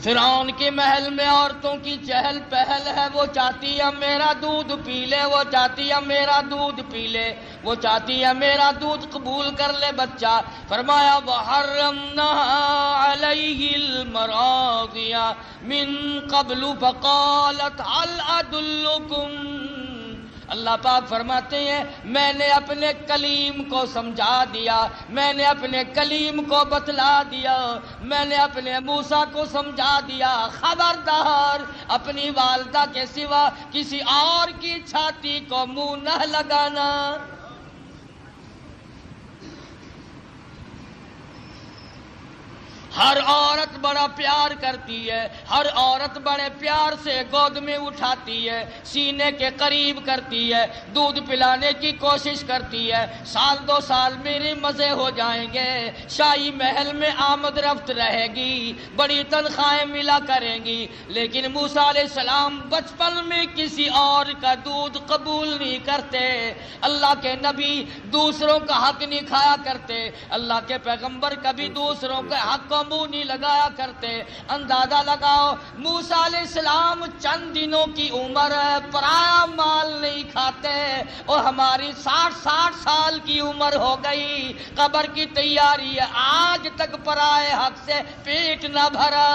فرعون کے محل میں عورتوں کی چہل پہل ہے، وہ چاہتی ہے میرا دودھ پی لے، وہ چاہتی ہے میرا دودھ پی لے، وہ چاہتی ہے میرا دودھ قبول کر لے بچہ۔ فرمایا وحرمنا علیہ المراضع من قبل فقالت هل ادلکم، اللہ پاک فرماتے ہیں میں نے اپنے کلیم کو سمجھا دیا، میں نے اپنے کلیم کو بتلا دیا، میں نے اپنے موسیٰ کو سمجھا دیا، خبردار اپنی والدہ کے سوا کسی اور کی چھاتی کو منہ نہ لگانا۔ ہر عورت بڑا پیار کرتی ہے، ہر عورت بڑے پیار سے گود میں اٹھاتی ہے، سینے کے قریب کرتی ہے، دودھ پلانے کی کوشش کرتی ہے، سال دو سال میرے مزے ہو جائیں گے، شاہی محل میں آمد رفت رہے گی، بڑی تنخواہیں ملا کریں گی، لیکن موسیٰ علیہ السلام بچپن میں کسی اور کا دودھ قبول نہیں کرتے۔ اللہ کے نبی دوسروں کا حق نہیں کھایا کرتے، اللہ کے پیغمبر کبھی دوسروں کے حق کو منہ نہیں لگایا کرتے۔ اندازہ لگاؤ موسیٰ علیہ السلام چند دنوں کی عمر ہے، پرایا مال نہیں کھاتے، اور ہماری 60 سال کی عمر ہو گئی، قبر کی تیاری ہے، آج تک پرائے حق سے پیٹ نہ بھرا۔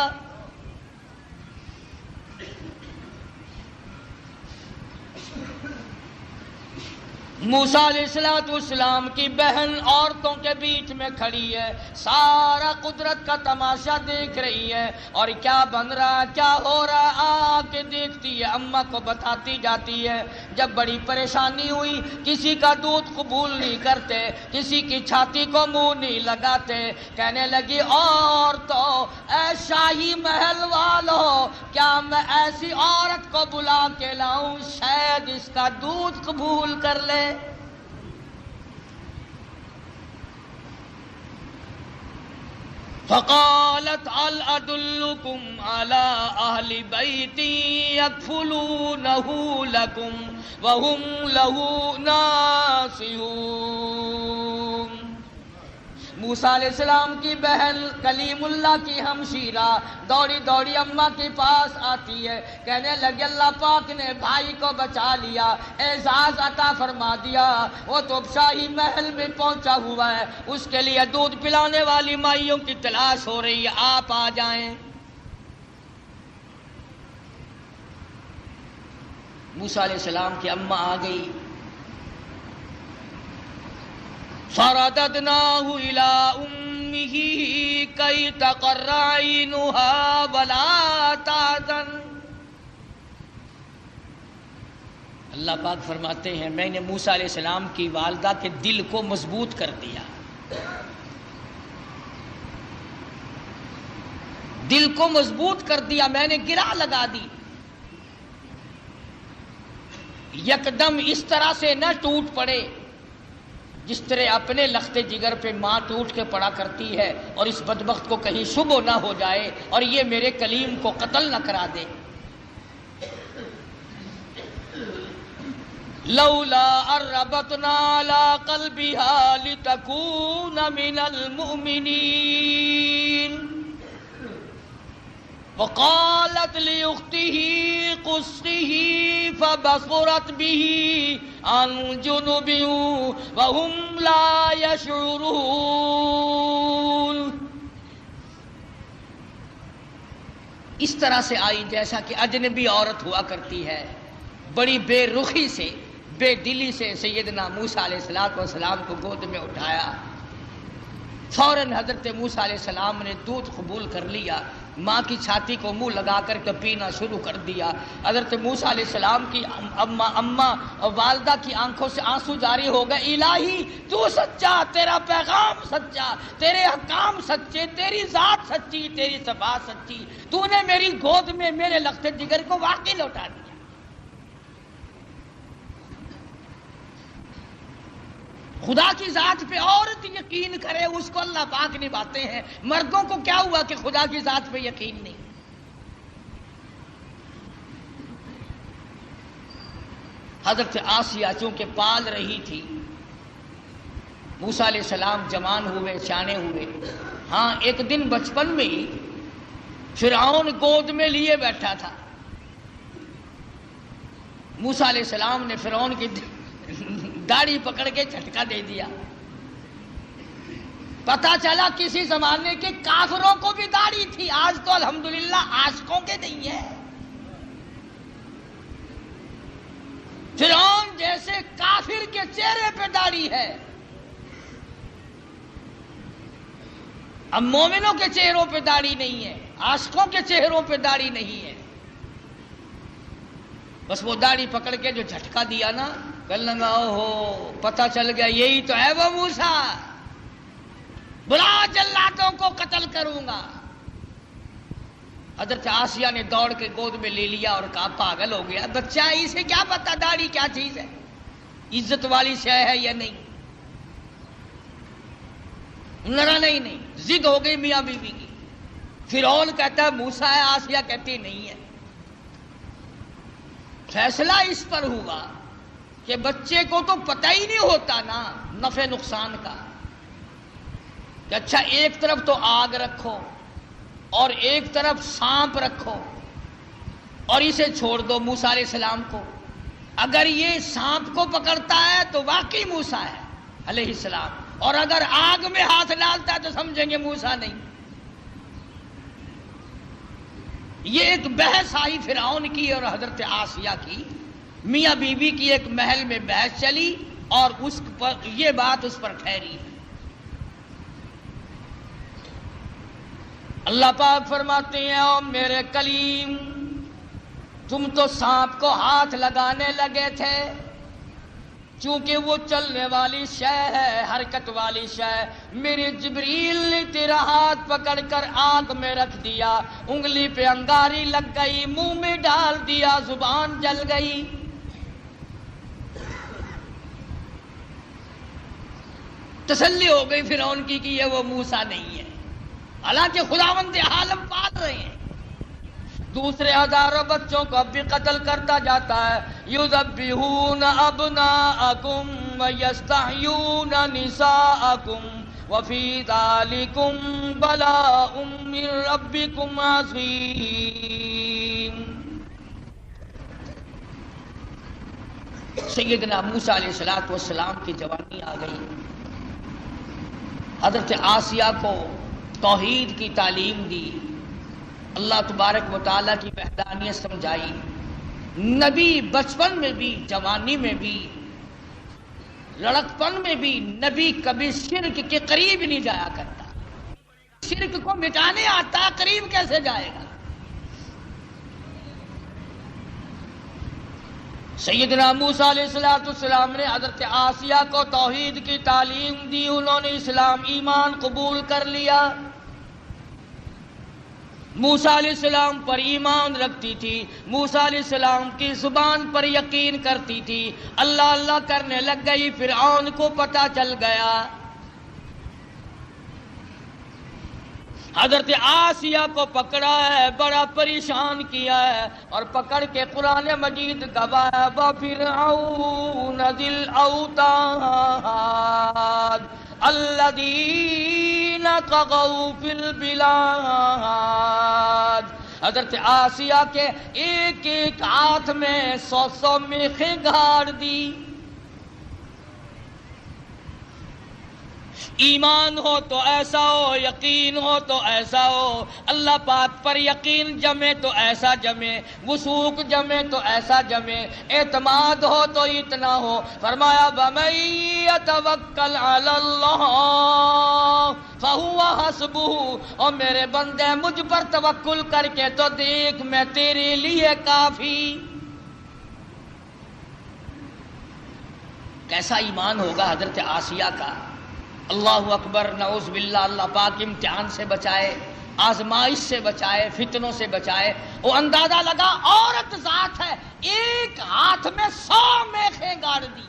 موسیٰ علیہ السلام کی بہن عورتوں کے بیچ میں کھڑی ہے، سارا قدرت کا تماشا دیکھ رہی ہے، اور کیا بن رہا کیا ہو رہا آ کے دیکھتی ہے، اماں کو بتاتی جاتی ہے۔ جب بڑی پریشانی ہوئی، کسی کا دودھ قبول نہیں کرتے، کسی کی چھاتی کو منہ نہیں لگاتے، کہنے لگی عورتوں، اے شاہی محل والوں، کیا میں ایسی عورت کو بلا کے لاؤں شاید اس کا دودھ قبول کر لے۔ فقالت هل ادلکم علی اہل بیت یکفلونہ لکم وہم لہ ناصحون۔ موسیٰ علیہ السلام کی بہن کلیم اللہ کی ہمشیرہ دوڑی دوڑی اماں کے پاس آتی ہے، کہنے لگے اللہ پاک نے بھائی کو بچا لیا، اعزاز عطا فرما دیا، وہ تو شاہی محل میں پہنچا ہوا ہے، اس کے لیے دودھ پلانے والی مائیوں کی تلاش ہو رہی ہے، آپ آ جائیں۔ موسیٰ علیہ السلام کی اماں آ گئی، فرددناہ الی امہ کی تقر عینہا ولا تحزن۔ اللہ پاک فرماتے ہیں میں نے موسیٰ علیہ السلام کی والدہ کے دل کو مضبوط کر دیا، دل کو مضبوط کر دیا، میں نے گرہ لگا دی، یکدم اس طرح سے نہ ٹوٹ پڑے جس طرح اپنے لخت جگر پہ ماں ٹوٹ کے پڑا کرتی ہے، اور اس بدبخت کو کہیں شبہ نہ ہو جائے اور یہ میرے کلیم کو قتل نہ کرا دے۔ لولا اربتنا علی قلبها لتکون من المؤمنین وقالت لأخته قصه فبصرت به عن جنب وهم لا يشعرون۔ اس طرح سے آئی جیسا کہ اجنبی عورت ہوا کرتی ہے، بڑی بے رخی سے بے دلی سے سیدنا موسیٰ علیہ السلام کو گود میں اٹھایا، فوراً حضرت موسیٰ علیہ السلام نے دودھ قبول کر لیا، ماں کی چھاتی کو منہ لگا کر کے پینا شروع کر دیا۔ حضرت موسیٰ علیہ السلام کی اماں اور والدہ کی آنکھوں سے آنسو جاری ہو گئے، الہی تو سچا، تیرا پیغام سچا، تیرے احکام سچے، تیری ذات سچی، تیری صفات سچی، تو نے میری گود میں میرے لخت جگر کو واقعی لوٹا دیا۔ خدا کی ذات پہ عورت یقین کرے اس کو اللہ پاک نبھاتے ہیں، مردوں کو کیا ہوا کہ خدا کی ذات پہ یقین نہیں۔ حضرت آسیہ چونکہ پال رہی تھی، موسیٰ علیہ السلام جوان ہوئے، سیانے ہوئے، ہاں ایک دن بچپن میں ہی فرعون گود میں لیے بیٹھا تھا. موسیٰ علیہ السلام نے فرعون کی داڑھی پکڑ کے جھٹکا دے دیا. پتا چلا کسی زمانے کے کافروں کو بھی داڑھی تھی، آج تو الحمدللہ عاشقوں کے نہیں ہے. فرعون جیسے کافر کے چہرے پہ داڑھی ہے، اب مومنوں کے چہروں پہ داڑھی نہیں ہے، عاشقوں کے چہروں پہ داڑھی نہیں ہے. بس وہ داڑھی پکڑ کے جو جھٹکا دیا نا، کہنے لگا اوہو پتہ چل گیا یہی تو ہے وہ موسیٰ، بلا جلاتوں کو قتل کروں گا. حضرت آسیہ نے دوڑ کے گود میں لے لیا اور کہا پاگل ہو گیا بچہ، اسے کیا پتا داڑھی کیا چیز ہے، عزت والی شے ہے یا نہیں. نہیں ضد ہو گئی میاں بیوی کی. فرعون کہتا ہے موسیٰ ہے، آسیہ کہتی نہیں ہے. فیصلہ اس پر ہوا کہ بچے کو تو پتہ ہی نہیں ہوتا نا نفع نقصان کا، کہ اچھا ایک طرف تو آگ رکھو اور ایک طرف سانپ رکھو اور اسے چھوڑ دو موسیٰ علیہ السلام کو. اگر یہ سانپ کو پکڑتا ہے تو واقعی موسیٰ ہے علیہ السلام، اور اگر آگ میں ہاتھ ڈالتا ہے تو سمجھیں گے موسیٰ نہیں. یہ ایک بحث آئی فرعون کی اور حضرت آسیہ کی، میاں بیوی کی ایک محل میں بحث چلی اور اس پر یہ بات اس پر ٹھہری. اللہ پاک فرماتے ہیں او میرے کلیم، تم تو سانپ کو ہاتھ لگانے لگے تھے، چونکہ وہ چلنے والی شے ہے، حرکت والی شے. میرے جبریل نے تیرا ہاتھ پکڑ کر آگ میں رکھ دیا، انگلی پہ انگاری لگ گئی، منہ میں ڈال دیا، زبان جل گئی. تسلی ہو گئی فرعون کی کہ یہ وہ موسیٰ نہیں ہے، حالانکہ خداوند عالم پال رہے ہیں. دوسرے ہزاروں بچوں کو اب بھی قتل کرتا جاتا ہے. یذبحون ابناءکم ویستحیون نساءکم وفی ذالکم بلاء من ربکم عظیم. سیدنا موسیٰ علیہ السلام کی جوانی آ گئی. حضرت آسیہ کو توحید کی تعلیم دی، اللہ تبارک و تعالیٰ کی وحدانیت سمجھائی. نبی بچپن میں بھی، جوانی میں بھی، لڑکپن میں بھی نبی کبھی شرک کے قریب نہیں جایا کرتا. شرک کو مٹانے آتا، قریب کیسے جائے گا. سیدنا موسیٰ علیہ السلام نے حضرت آسیہ کو توحید کی تعلیم دی، انہوں نے اسلام ایمان قبول کر لیا. موسیٰ علیہ السلام پر ایمان رکھتی تھی، موسیٰ علیہ السلام کی زبان پر یقین کرتی تھی. اللہ اللہ کرنے لگ گئی، فرعون کو پتہ چل گیا. حضرت آسیہ کو پکڑا ہے، بڑا پریشان کیا ہے اور پکڑ کے قرآن مجید گوایا وَفِرْعَوْنَ ذِي الْأَوْتَادِ الَّذِينَ طَغَوْا فِي الْبِلَادِ. حضرت آسیہ کے ایک ایک ہاتھ میں 100 میخیں گاڑ دی. ایمان ہو تو ایسا ہو، یقین ہو تو ایسا ہو. اللہ پاک پر یقین جمے تو ایسا جمے، وثوق جمے تو ایسا جمے، اعتماد ہو تو اتنا ہو. فرمایا وَمَن يَتَوَكَّلْ عَلَى اللَّهِ فَهُوَ حَسْبُهُ. اور میرے بندے مجھ پر توکل کر کے تو دیکھ میں تیرے لیے کافی. کیسا ایمان ہوگا حضرت آسیہ کا. اللہ اکبر، نعوذ باللہ. اللہ پاک امتحان سے بچائے، آزمائش سے بچائے، فتنوں سے بچائے. وہ اندازہ لگا عورت ذات ہے، ایک ہاتھ میں 100 میخیں گاڑ دی،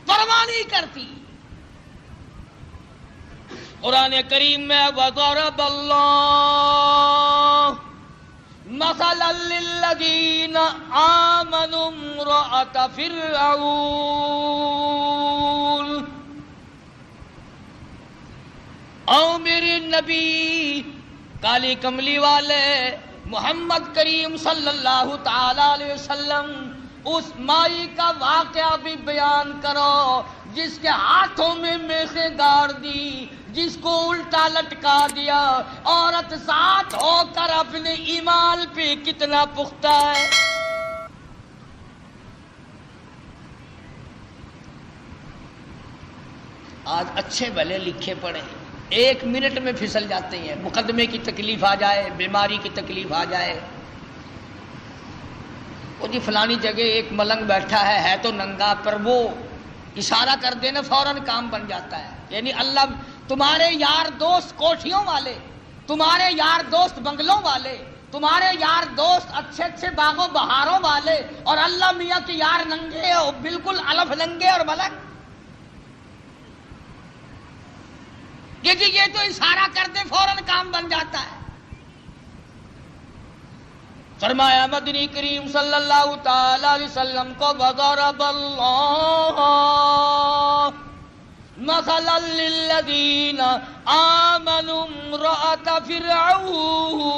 پرواہ نہیں کرتی. قرآن کریم میں وَضَرَبَ اللَّهُ مَثَلًا لِلَّذِينَ آمَنُوا امْرَأَتَ فِرْعَوْنَ. او میرے نبی کالی کملی والے محمد کریم صلی اللہ تعالی علیہ وسلم اس مائی کا واقعہ بھی بیان کرو جس کے ہاتھوں میں میخیں گاڑ دی، جس کو الٹا لٹکا دیا۔ عورت ذات ہو کر اپنے ایمان پہ کتنا پختہ ہے۔ آج اچھے بھلے لکھے پڑھے 1 منٹ میں پھسل جاتے ہیں، مقدمے کی تکلیف آ جائے، بیماری کی تکلیف آ جائے، وہ جی فلانی جگہ ایک ملنگ بیٹھا ہے تو ننگا، پر وہ اشارہ کر دینا فوراً کام بن جاتا ہے۔ یعنی اللہ تمہارے یار دوست کوٹھیوں والے، تمہارے یار دوست بنگلوں والے، تمہارے یار دوست اچھے اچھے باغوں بہاروں والے، اور اللہ میاں کے یار ننگے ہو، بالکل الف ننگے اور ملنگ۔ یہ تو اشارہ کر دے فوراً کام بن جاتا ہے۔ فرمایا مدنی کریم صلی اللہ تعالی علیہ وسلم کو وضرب اللہ مثلا للذین آمنوا امرأۃ فرعون۔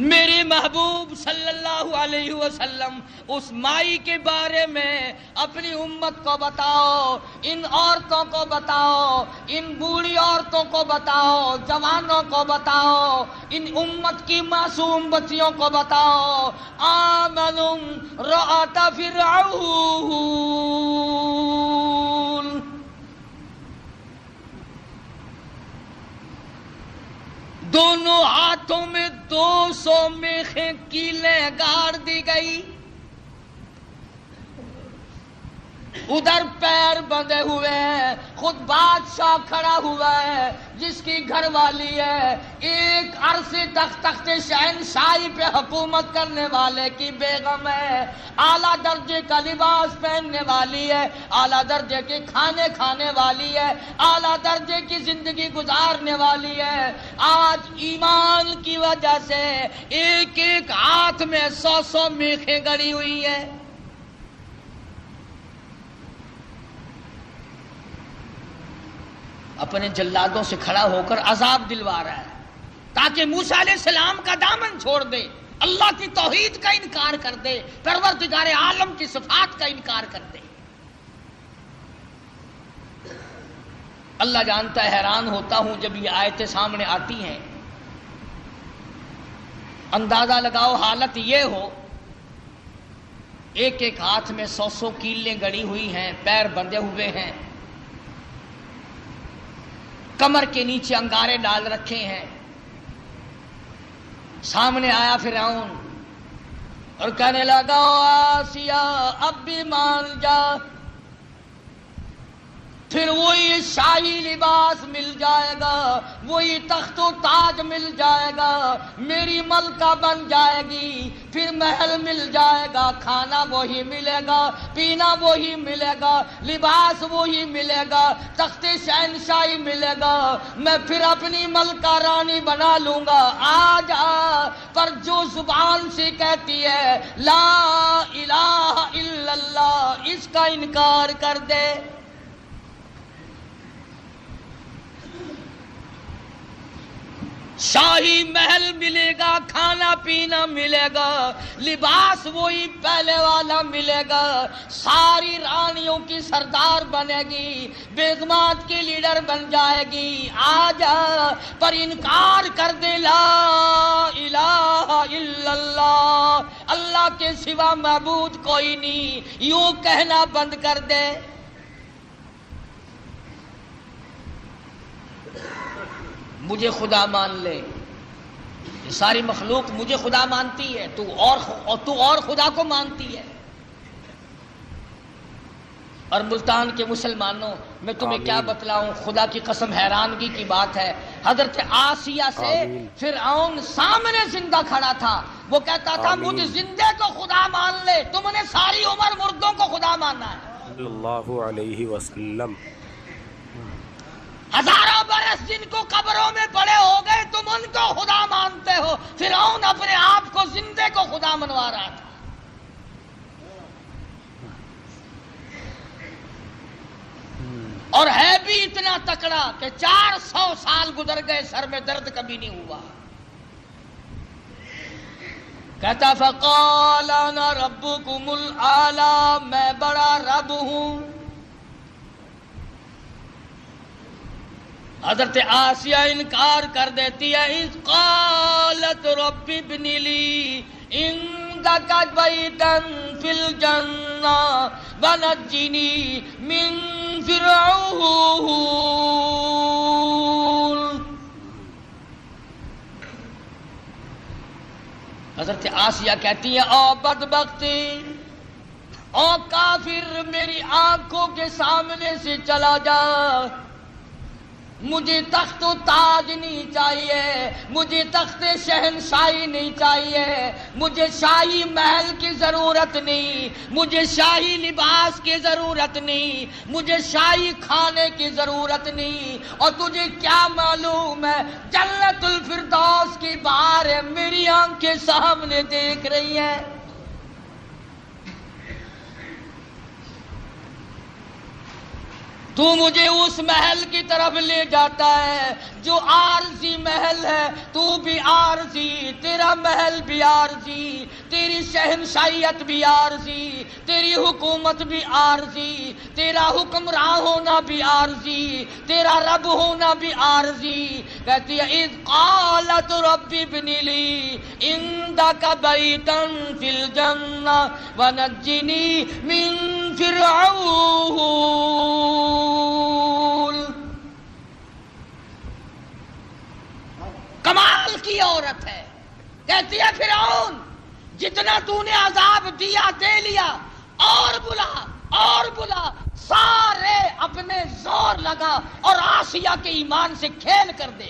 میرے محبوب صلی اللہ علیہ وسلم اس مائی کے بارے میں اپنی امت کو بتاؤ، ان عورتوں کو بتاؤ، ان بوڑھی عورتوں کو بتاؤ، جوانوں کو بتاؤ، ان امت کی معصوم بچیوں کو بتاؤ، آمنوا امرأۃ فرعون، دونوں ہاتھوں میں 200 میخیں کیلیں گاڑ دی گئی، ادھر پیر بندھے ہوئے ہیں، خود بادشاہ کھڑا ہوا ہے جس کی گھر والی ہے ایک عرصے تک تخت شہنشاہی پہ حکومت کرنے والے کی بیگم ہے، اعلیٰ درجے کا لباس پہننے والی ہے، اعلیٰ درجے کے کھانے کھانے والی ہے، اعلیٰ درجے کی زندگی گزارنے والی ہے۔ آج ایمان کی وجہ سے ایک ایک ہاتھ میں 100 میخیں گڑی ہوئی ہیں۔ اپنے جلادوں سے کھڑا ہو کر عذاب دلوا رہا ہے تاکہ موسیٰ علیہ السلام کا دامن چھوڑ دے، اللہ کی توحید کا انکار کر دے، پروردگار عالم کی صفات کا انکار کر دے۔ اللہ جانتا ہے، حیران ہوتا ہوں جب یہ آیتیں سامنے آتی ہیں۔ اندازہ لگاؤ حالت یہ ہو، ایک ایک ہاتھ میں 100 کیلیں گڑی ہوئی ہیں، پیر بندھے ہوئے ہیں، کمر کے نیچے انگارے ڈال رکھے ہیں۔ سامنے آیا فرعون اور کہنے لگا آسیہ اب بھی مان جا، پھر وہی شاہی لباس مل جائے گا، وہی تخت و تاج مل جائے گا، میری ملکہ بن جائے گی، پھر محل مل جائے گا، کھانا وہی ملے گا، پینا وہی ملے گا، لباس وہی ملے گا، تخت شہنشاہی ملے گا، میں پھر اپنی ملکہ رانی بنا لوں گا۔ آ جا، پر جو زبان سے کہتی ہے لا الہ الا اللہ، اس کا انکار کر دے۔ شاہی محل ملے گا، کھانا پینا ملے گا، لباس وہی پہلے والا ملے گا، ساری رانیوں کی سردار بنے گی، بیگمات کی لیڈر بن جائے گی۔ آ جا، پر انکار کر دے لا الہ الا اللہ، اللہ کے سوا معبود کوئی نہیں، یوں کہنا بند کر دے۔ مجھے خدا مان لے، یہ ساری مخلوق مجھے خدا مانتی ہے، تو اور خدا کو مانتی ہے۔ اور ملتان کے مسلمانوں، میں تمہیں کیا بتلاؤں، خدا کی قسم حیرانگی کی بات ہے، حضرت آسیہ سے فرعون سامنے زندہ کھڑا تھا، وہ کہتا تھا مجھے زندے کو خدا مان لے، تم نے ساری عمر مردوں کو خدا ماننا ہے۔ صلی اللہ علیہ وسلم، ہزاروں برس جن کو قبروں میں پڑے ہو گئے تم ان کو خدا مانتے ہو، فرعون اپنے آپ کو زندے کو خدا منوا رہا تھا۔ اور ہے بھی اتنا تکڑا کہ 400 سال گزر گئے سر میں درد کبھی نہیں ہوا. کہتا فقال انا ربکم الاعلی، میں بڑا رب ہوں. حضرت آسیہ انکار کر دیتی ہے. اذ قالت رب ابن لی عندک بیتا فی الجنہ ونجنی من فرعون. حضرت آسیہ کہتی ہے او بدبختی، او کافر، میری آنکھوں کے سامنے سے چلا جا. مجھے تخت و تاج نہیں چاہیے، مجھے تخت شہنشاہی نہیں چاہیے، مجھے شاہی محل کی ضرورت نہیں، مجھے شاہی لباس کی ضرورت نہیں، مجھے شاہی کھانے کی ضرورت نہیں. اور تجھے کیا معلوم ہے جنت الفردوس کی بہاریں میری آنکھ کے سامنے دیکھ رہی ہیں. تو مجھے اس محل کی طرف لے جاتا ہے جو عارضی محل ہے. تو بھی عارضی، تیرا محل بھی عارضی، تیری شہنشاہیت بھی عارضی، تیری حکومت بھی عارضی، تیرا حکمراں ہونا بھی عارضی، تیرا رب ہونا بھی عارضی. کہتی ہے اذ قالت رب ابن لی عندک بیتا فی الجنہ ونجنی من فرعون. کمال کی عورت ہے. کہتی ہے فرعون جتنا تو نے عذاب دیا دے لیا، اور بلا اور بلا. سارے اپنے زور لگا اور آسیہ کے ایمان سے کھیل کر دے.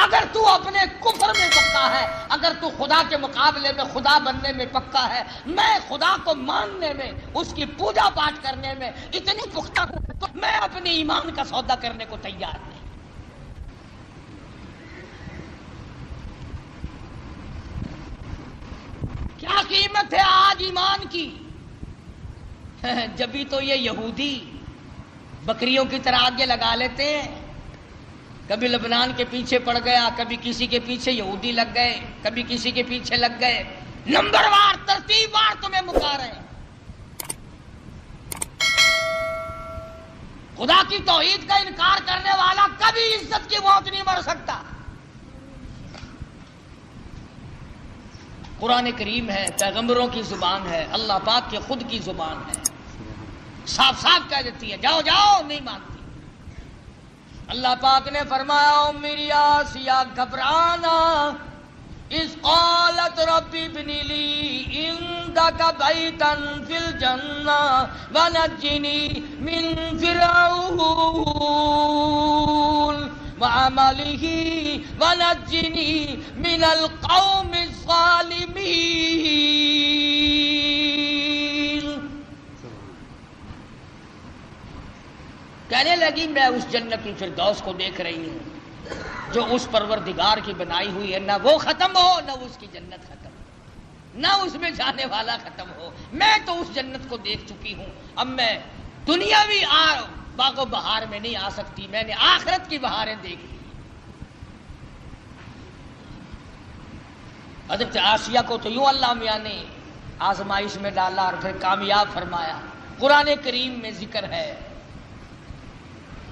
اگر تو اپنے کفر میں پکا ہے، اگر تو خدا کے مقابلے میں خدا بننے میں پکا ہے، میں خدا کو ماننے میں، اس کی پوجا پاٹ کرنے میں اتنی پختہ ہوں تو میں اپنے ایمان کا سودا کرنے کو تیار نہیں. کیا قیمت ہے آج ایمان کی؟ جبھی تو یہ یہودی بکریوں کی طرح آگے لگا لیتے ہیں. کبھی لبنان کے پیچھے پڑ گیا، کبھی کسی کے پیچھے یہودی لگ گئے، کبھی کسی کے پیچھے لگ گئے. نمبر وار ترتیب وار تمہیں مکا رہے ہیں. خدا کی توحید کا انکار کرنے والا کبھی عزت کی موت نہیں مر سکتا. قرآن کریم ہے، پیغمبروں کی زبان ہے، اللہ پاک کے خود کی زبان ہے. صاف صاف کہہ دیتی ہے جاؤ جاؤ، نہیں مانتی. اللہ پاک نے فرمایا میری آسیہ گھبرانا. اذ قالت رب ابن لی عندک بیتا فی الجنہ ونجنی من فرعون وعملہ ونجنی من القوم الظالمین. کہنے لگی میں اس جنت الفردوس کو دیکھ رہی ہوں جو اس پروردگار کی بنائی ہوئی ہے، نہ وہ ختم ہو نہ اس کی جنت ختم ہو، نہ اس میں جانے والا ختم ہو. میں تو اس جنت کو دیکھ چکی ہوں، اب میں دنیاوی باغ و بہار میں نہیں آ سکتی، میں نے آخرت کی بہاریں دیکھ لی. حضرت آسیہ کو تو یوں اللہ میاں نے آزمائش میں ڈالا اور پھر کامیاب فرمایا. قرآن کریم میں ذکر ہے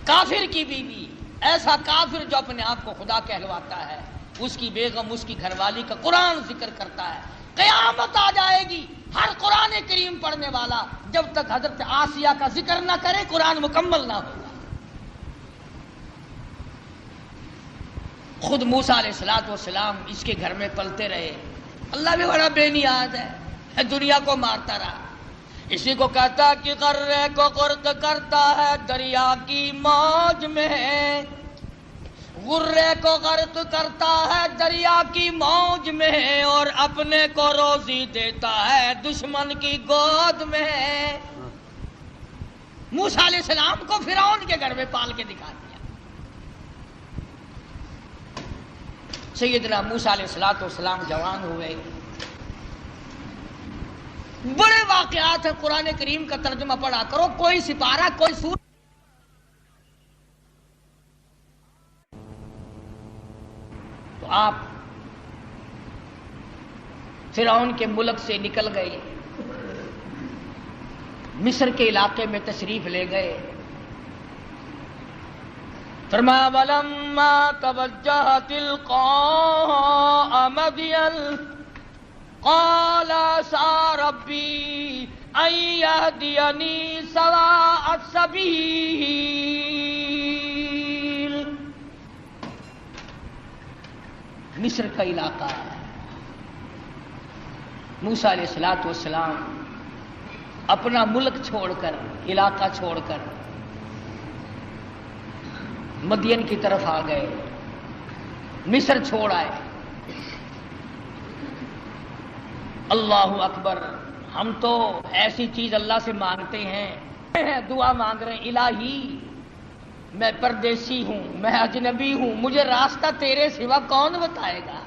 کافر کی بیوی، ایسا کافر جو اپنے آپ کو خدا کہلواتا ہے، اس کی بیگم، اس کی گھر والی کا قرآن ذکر کرتا ہے. قیامت آ جائے گی، ہر قرآن کریم پڑھنے والا جب تک حضرت آسیہ کا ذکر نہ کرے قرآن مکمل نہ ہوگا. خود موسیٰ علیہ السلام اس کے گھر میں پلتے رہے. اللہ بھی بڑا بے نیاز ہے، دنیا کو مارتا رہا. اسی کو کہتا کہ غرے کو غرق کرتا ہے دریا کی موج میں، غرے کو غرق کرتا ہے دریا کی موج میں، اور اپنے کو روزی دیتا ہے دشمن کی گود میں. موسیٰ علیہ السلام کو فرعون کے گھر میں پال کے دکھا دیا. سیدنا موسیٰ علیہ السلام جوان ہوئے، بڑے واقعات ہیں، قرآن کریم کا ترجمہ پڑھا کرو، کوئی سپارہ کوئی سور. تو آپ فرعون کے ملک سے نکل گئے، مصر کے علاقے میں تشریف لے گئے. فرمایا وَلَمَّا تَوَجَّهَ تِلْقَاءَ مَدْيَنَ قَالَ عَسَىٰ رَبِّي أَن يَهْدِيَنِي سَوَاءَ السَّبِيلِ. مصر کا علاقہ ہے. موسیٰ علیہ السلام اپنا ملک چھوڑ کر، علاقہ چھوڑ کر مدین کی طرف آ گئے، مصر چھوڑ آئے. اللہ اکبر. ہم تو ایسی چیز اللہ سے مانگتے ہیں، دعا مانگ رہے ہیں، الہی میں پردیسی ہوں، میں اجنبی ہوں، مجھے راستہ تیرے سوا کون بتائے گا؟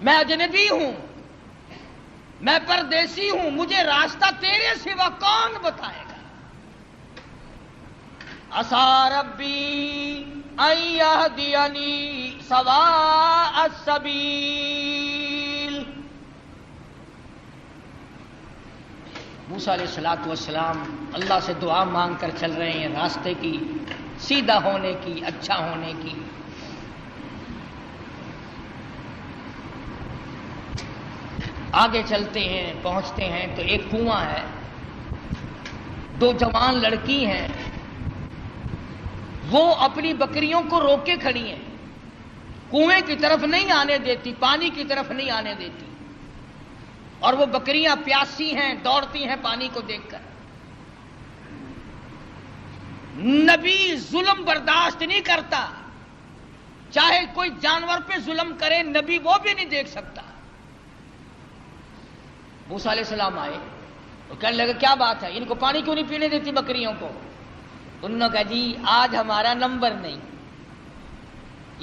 میں اجنبی ہوں، میں پردیسی ہوں، مجھے راستہ تیرے سوا کون بتائے گا؟ عَسَىٰ رَبِّي أَن يَهْدِيَنِي سَوَاءَ السَّبِيلِ. موسیٰ علیہ السلام اللہ سے دعا مانگ کر چل رہے ہیں، راستے کی، سیدھا ہونے کی، اچھا ہونے کی. آگے چلتے ہیں، پہنچتے ہیں تو ایک کنواں ہے، دو جوان لڑکی ہیں، وہ اپنی بکریوں کو روک کے کھڑی ہیں، کنویں کی طرف نہیں آنے دیتی، پانی کی طرف نہیں آنے دیتی، اور وہ بکریاں پیاسی ہیں، دوڑتی ہیں پانی کو دیکھ کر. نبی ظلم برداشت نہیں کرتا، چاہے کوئی جانور پہ ظلم کرے، نبی وہ بھی نہیں دیکھ سکتا. موسیٰ علیہ السلام آئے تو کہنے لگے کیا بات ہے، ان کو پانی کیوں نہیں پینے دیتی بکریوں کو؟ انہوں نے کہا جی آج ہمارا نمبر نہیں،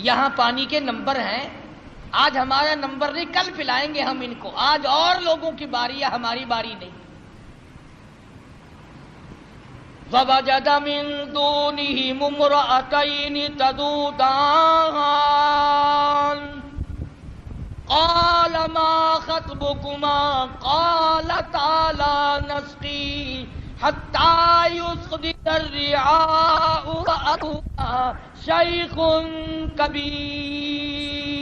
یہاں پانی کے نمبر ہیں، آج ہمارا نمبر نہیں، کل پلائیں گے ہم ان کو، آج اور لوگوں کی باری ہے، ہماری باری نہیں. وَوَجَدَ مِن دُونِهِمُ امْرَأَتَيْنِ تَذُودَانِ قَالَ مَا خَطْبُكُمَا قَالَتَا لَا نَسْقِي حَتَّى يُصْدِرَ الرِّعَاءُ وَأَبُونَا شَيْخٌ كَبِيرٌ.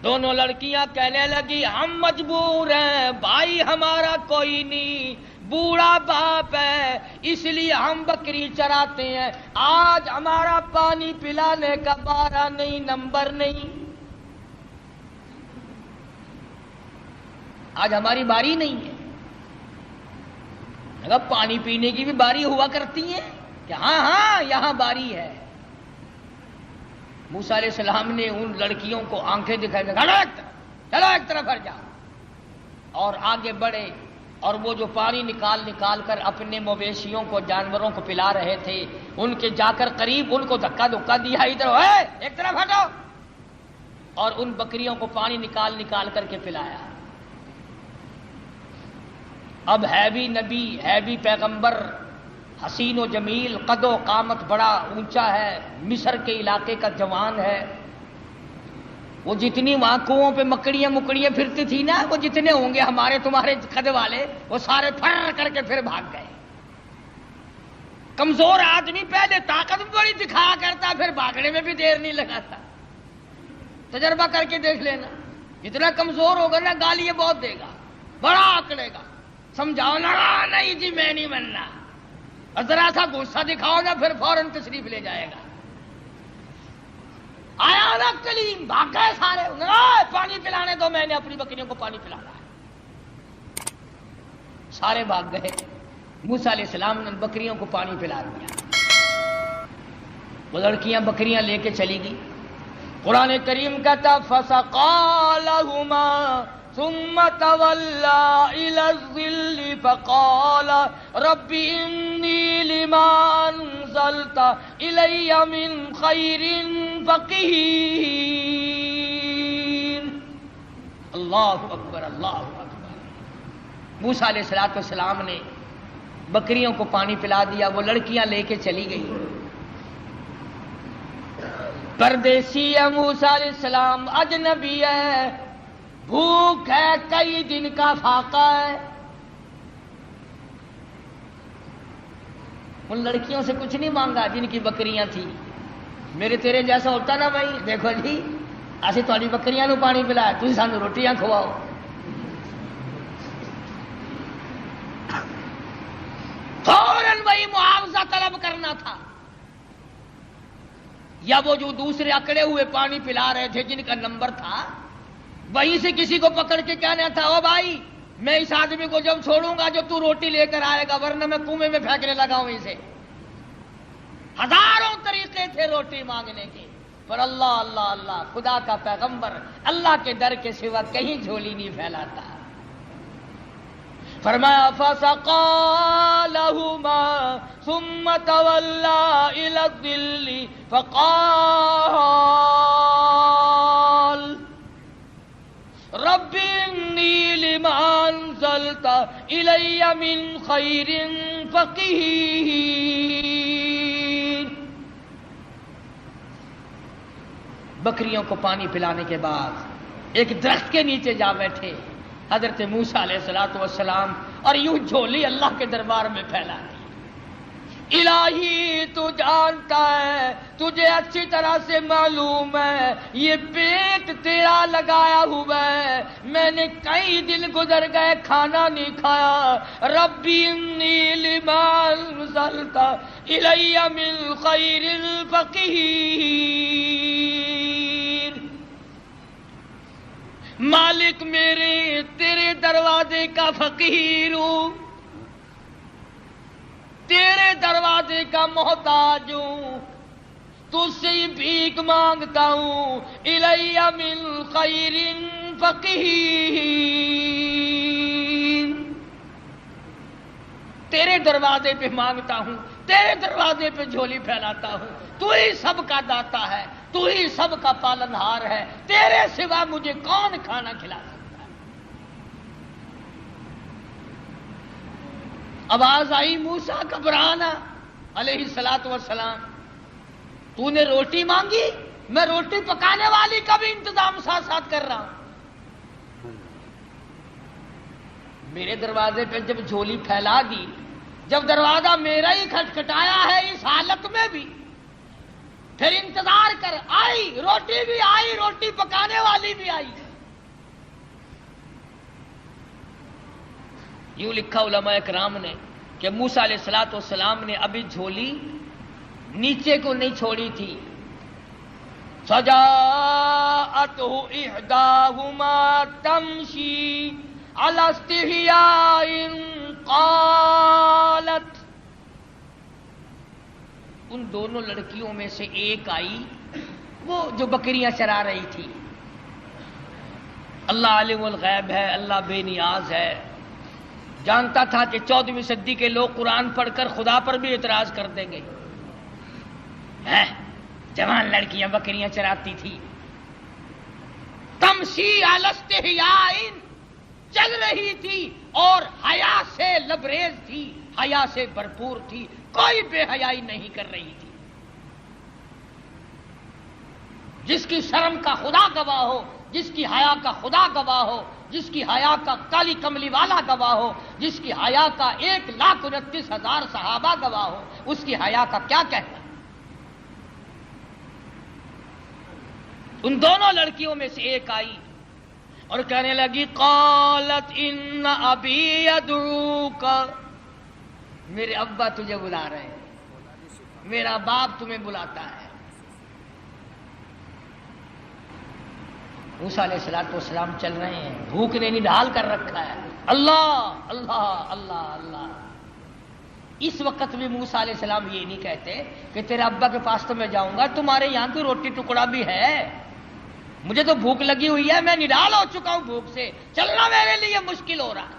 دونوں لڑکیاں کہنے لگی ہم مجبور ہیں، بھائی ہمارا کوئی نہیں، بوڑھا باپ ہے، اس لیے ہم بکری چراتے ہیں، آج ہمارا پانی پلانے کا بارہ نہیں، نمبر نہیں، آج ہماری باری نہیں ہے. اگر پانی پینے کی بھی باری ہوا کرتی ہے کہ ہاں ہاں یہاں باری ہے. موسیٰ علیہ السلام نے ان لڑکیوں کو آنکھیں دکھائی، چلو ایک طرف ہٹ جاؤ، اور آگے بڑھے، اور وہ جو پانی نکال کر اپنے مویشیوں کو، جانوروں کو پلا رہے تھے، ان کے جا کر قریب ان کو دھکا دیا، ادھر ایک طرف ہٹو، اور ان بکریوں کو پانی نکال کر کے پلایا. اب ہے بھی نبی، ہے بھی پیغمبر، حسین و جمیل، قد و قامت بڑا اونچا ہے، مصر کے علاقے کا جوان ہے. وہ جتنی وہاں کنووں پہ مکڑیاں پھرتی تھی نا، وہ جتنے ہوں گے ہمارے تمہارے قد والے، وہ سارے پھر کر کے پھر بھاگ گئے. کمزور آدمی پہلے طاقت بڑی دکھایا کرتا، پھر بھاگنے میں بھی دیر نہیں لگاتا. تجربہ کر کے دیکھ لینا، جتنا کمزور ہوگا نا گالیاں بہت دے گا، بڑا آکڑے گا. سمجھاؤ نا، نہیں جی میں نہیں مننا، ذرا سا غصہ دکھاؤ نا پھر فوراً تشریف لے جائے گا. آیا نا کلیم، بھاگ گئے سارے، پانی پلانے دو، میں نے اپنی بکریوں کو پانی پلانا ہے. سارے بھاگ گئے. موسیٰ علیہ السلام نے بکریوں کو پانی پلا دیا. وہ لڑکیاں بکریاں لے کے چلی گئی. قرآن کریم کہتا فَسَقَىٰ لَهُمَا ثُمَّ تَوَلَّىٰ إِلَى الظِّلِّ فَقَالَ رَبِّ إِنِّي لِمَا أَنزَلْتَ إِلَيَّ مِنْ خَيْرٍ فَقِيرٌ. اللہ اکبر اللہ اکبر۔ موسیٰ علیہ السلام نے بکریوں کو پانی پلا دیا، وہ لڑکیاں لے کے چلی گئی۔ پردیسی ہے موسیٰ علیہ السلام، اجنبی ہے، بھوک ہے، کئی دن کا فاقہ ہے۔ ان لڑکیوں سے کچھ نہیں مانگا جن کی بکریاں تھیں۔ میرے تیرے جیسا ہوتا نا بھائی، دیکھو جی اسی تھوڑی بکریاں نو پانی پلایا، تسی سانو روٹیاں کھواؤ۔ فوراً وہی معاوضہ طلب کرنا تھا، یا وہ جو دوسرے اکڑے ہوئے پانی پلا رہے تھے جن کا نمبر تھا، وہیں سے کسی کو پکڑ کے کہنا تھا او بھائی میں اس آدمی کو جب چھوڑوں گا جو تو روٹی لے کر آئے گا، ورنہ میں کنویں میں پھینکنے لگا ہوں اسے۔ ہزاروں طریقے تھے روٹی مانگنے کے، پر اللہ اللہ اللہ، خدا کا پیغمبر اللہ کے در کے سوا کہیں جھولی نہیں پھیلاتا۔ فرمایا فَسَقَىٰ لَهُمَا ثُمَّ تَوَلَّىٰ إِلَى الظِّلِّ فَقَالَ رَبِّ إِنِّي لِمَا أَنزَلْتَ إِلَيَّ مِنْ خَيْرٍ فَقِيرٌ۔ بکریوں کو پانی پلانے کے بعد ایک درخت کے نیچے جا بیٹھے حضرت موسیٰ علیہ السلام، اور یوں جھولی اللہ کے دربار میں پھیلا دی۔ الہی تو جانتا ہے، تجھے اچھی طرح سے معلوم ہے یہ پیٹ تیرا لگایا ہوا ہے، میں نے کئی دن گزر گئے کھانا نہیں کھایا۔ ربی انی لما انزلت الی من خیر فقیر۔ مالک میرے تیرے دروازے کا فقیر ہوں، تیرے دروازے کا محتاج ہوں، تجھ سے بھیک مانگتا ہوں۔ الی من خیر فقیر، تیرے دروازے پہ مانگتا ہوں، تیرے دروازے پہ جھولی پھیلاتا ہوں۔ تو ہی سب کا داتا ہے، تو ہی سب کا پالنہار ہے، تیرے سوا مجھے کون کھانا کھلا سکتا ہے؟ آواز آئی موسیٰ گھبرانا علیہ السلام، تو نے روٹی مانگی، میں روٹی پکانے والی کا بھی انتظام ساتھ ساتھ کر رہا ہوں۔ میرے دروازے پہ جب جھولی پھیلا دی، جب دروازہ میرا ہی کھٹکھٹایا ہے اس حالت میں بھی، پھر انتظار کر، آئی روٹی بھی آئی، روٹی پکانے والی بھی آئی۔ یوں لکھا علماء اکرام نے کہ موسیٰ علیہ السلام نے ابھی جھولی نیچے کو نہیں چھوڑی تھی۔ فَجَاءَتْهُ إِحْدَاهُمَا تَمْشِي عَلَى اسْتِحْيَاءٍ قَالَتْ، ان دونوں لڑکیوں میں سے ایک آئی، وہ جو بکریاں چرا رہی تھی۔ اللہ عالم الغیب ہے، اللہ بے نیاز ہے، جانتا تھا کہ 14ویں صدی کے لوگ قرآن پڑھ کر خدا پر بھی اعتراض کر دیں گے۔ جوان لڑکیاں بکریاں چراتی تھی۔ تمشی علی استحیاء، چل رہی تھی اور حیا سے لبریز تھی، حیا سے بھرپور تھی، کوئی بے حیائی نہیں کر رہی تھی۔ جس کی شرم کا خدا گواہ ہو، جس کی حیا کا خدا گواہ ہو، جس کی حیا کا کالی کملی والا گواہ ہو، جس کی حیا کا 1,29,000 صحابہ گواہ ہو، اس کی حیا کا کیا کہنا؟ ان دونوں لڑکیوں میں سے ایک آئی اور کہنے لگی قالت ان ابی یدعوک، میرے ابا تجھے بلا رہے ہیں، میرا باپ تمہیں بلاتا ہے۔ موسیٰ علیہ السلام چل رہے ہیں، بھوک نے نڈال کر رکھا ہے، اللہ اللہ اللہ اللہ۔ اس وقت بھی موسیٰ علیہ السلام یہ نہیں کہتے کہ تیرے ابا کے پاس تو میں جاؤں گا، تمہارے یہاں کوئی روٹی ٹکڑا بھی ہے؟ مجھے تو بھوک لگی ہوئی ہے، میں نڈال ہو چکا ہوں بھوک سے، چلنا میرے لیے مشکل ہو رہا ہے۔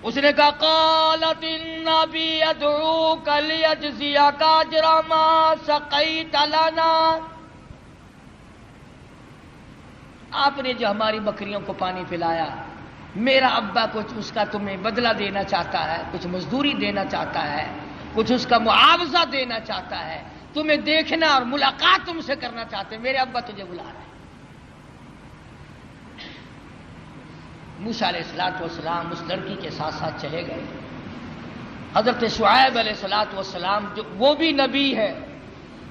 اس نے کہا قالت ان ابی ادعوک لیجزیک اجر ما سقیت لنا، آپ نے جو ہماری بکریوں کو پانی پلایا، میرا ابا کچھ اس کا تمہیں بدلہ دینا چاہتا ہے، کچھ مزدوری دینا چاہتا ہے، کچھ اس کا معاوضہ دینا چاہتا ہے، تمہیں دیکھنا اور ملاقات تم سے کرنا چاہتے ہیں، میرے ابا تجھے بلا رہے ہیں۔ موسیٰ علیہ السلام اس لڑکی کے ساتھ ساتھ چلے گئے۔ حضرت شعیب علیہ السلام جو وہ بھی نبی ہے،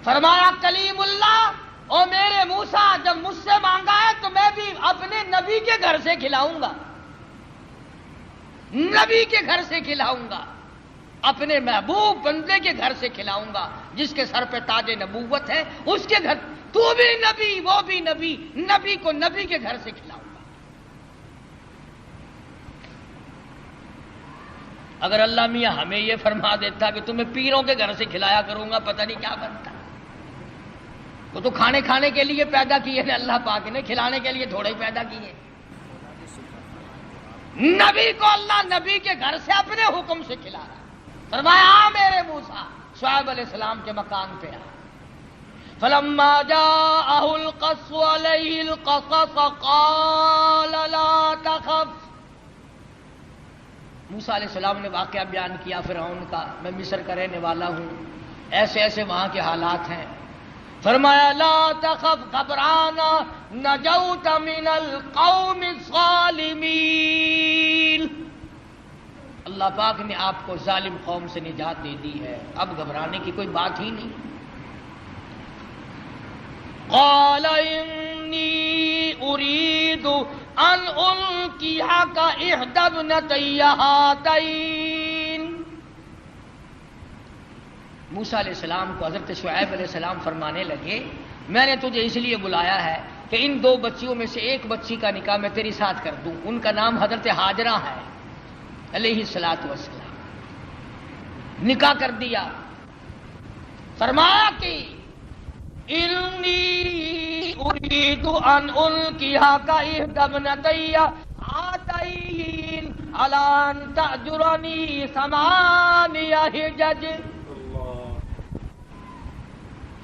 فرمایا کلیم اللہ، او میرے موسیٰ جب مجھ سے مانگا ہے تو میں بھی اپنے نبی کے گھر سے کھلاؤں گا، نبی کے گھر سے کھلاؤں گا، اپنے محبوب بندے کے گھر سے کھلاؤں گا، جس کے سر پہ تاج نبوت ہے اس کے گھر۔ تو بھی نبی وہ بھی نبی، نبی کو نبی کے گھر سے کھلاؤں گا۔ اگر اللہ میاں ہمیں یہ فرما دیتا کہ تمہیں پیروں کے گھر سے کھلایا کروں گا، پتہ نہیں کیا بنتا۔ وہ تو کھانے کے لیے پیدا کیے ہیں اللہ پاک نے، کھلانے کے لیے تھوڑے ہی پیدا کیے۔ نبی کو اللہ نبی کے گھر سے اپنے حکم سے کھلا رہا۔ فرمایا آ میرے موسیٰ، شعیب علیہ السلام کے مکان پہ آ۔ فلما جاءه القص عليه القصص قال لا تخف۔ موسیٰ علیہ السلام نے واقعہ بیان کیا فرعون کا، میں مصر کا رہنے والا ہوں، ایسے ایسے وہاں کے حالات ہیں۔ فرمایا لا تخف، گھبرانا، نجوت من القوم الظالمین، اللہ پاک نے آپ کو ظالم قوم سے نجات دے دی ہے، اب گھبرانے کی کوئی بات ہی نہیں۔ قال انی اريد ان القيك احدى ابنتي هاتين۔ موسیٰ علیہ السلام کو حضرت شعیب علیہ السلام فرمانے لگے میں نے تجھے اس لیے بلایا ہے کہ ان دو بچیوں میں سے ایک بچی کا نکاح میں تیری ساتھ کر دوں۔ ان کا نام حضرت ہاجرہ ہے علیہ السلام۔ نکاح کر دیا۔ فرمایا کہ انی اريد ان القيك احدى ابنتي هاتين على ان تأجرني 8 حجج۔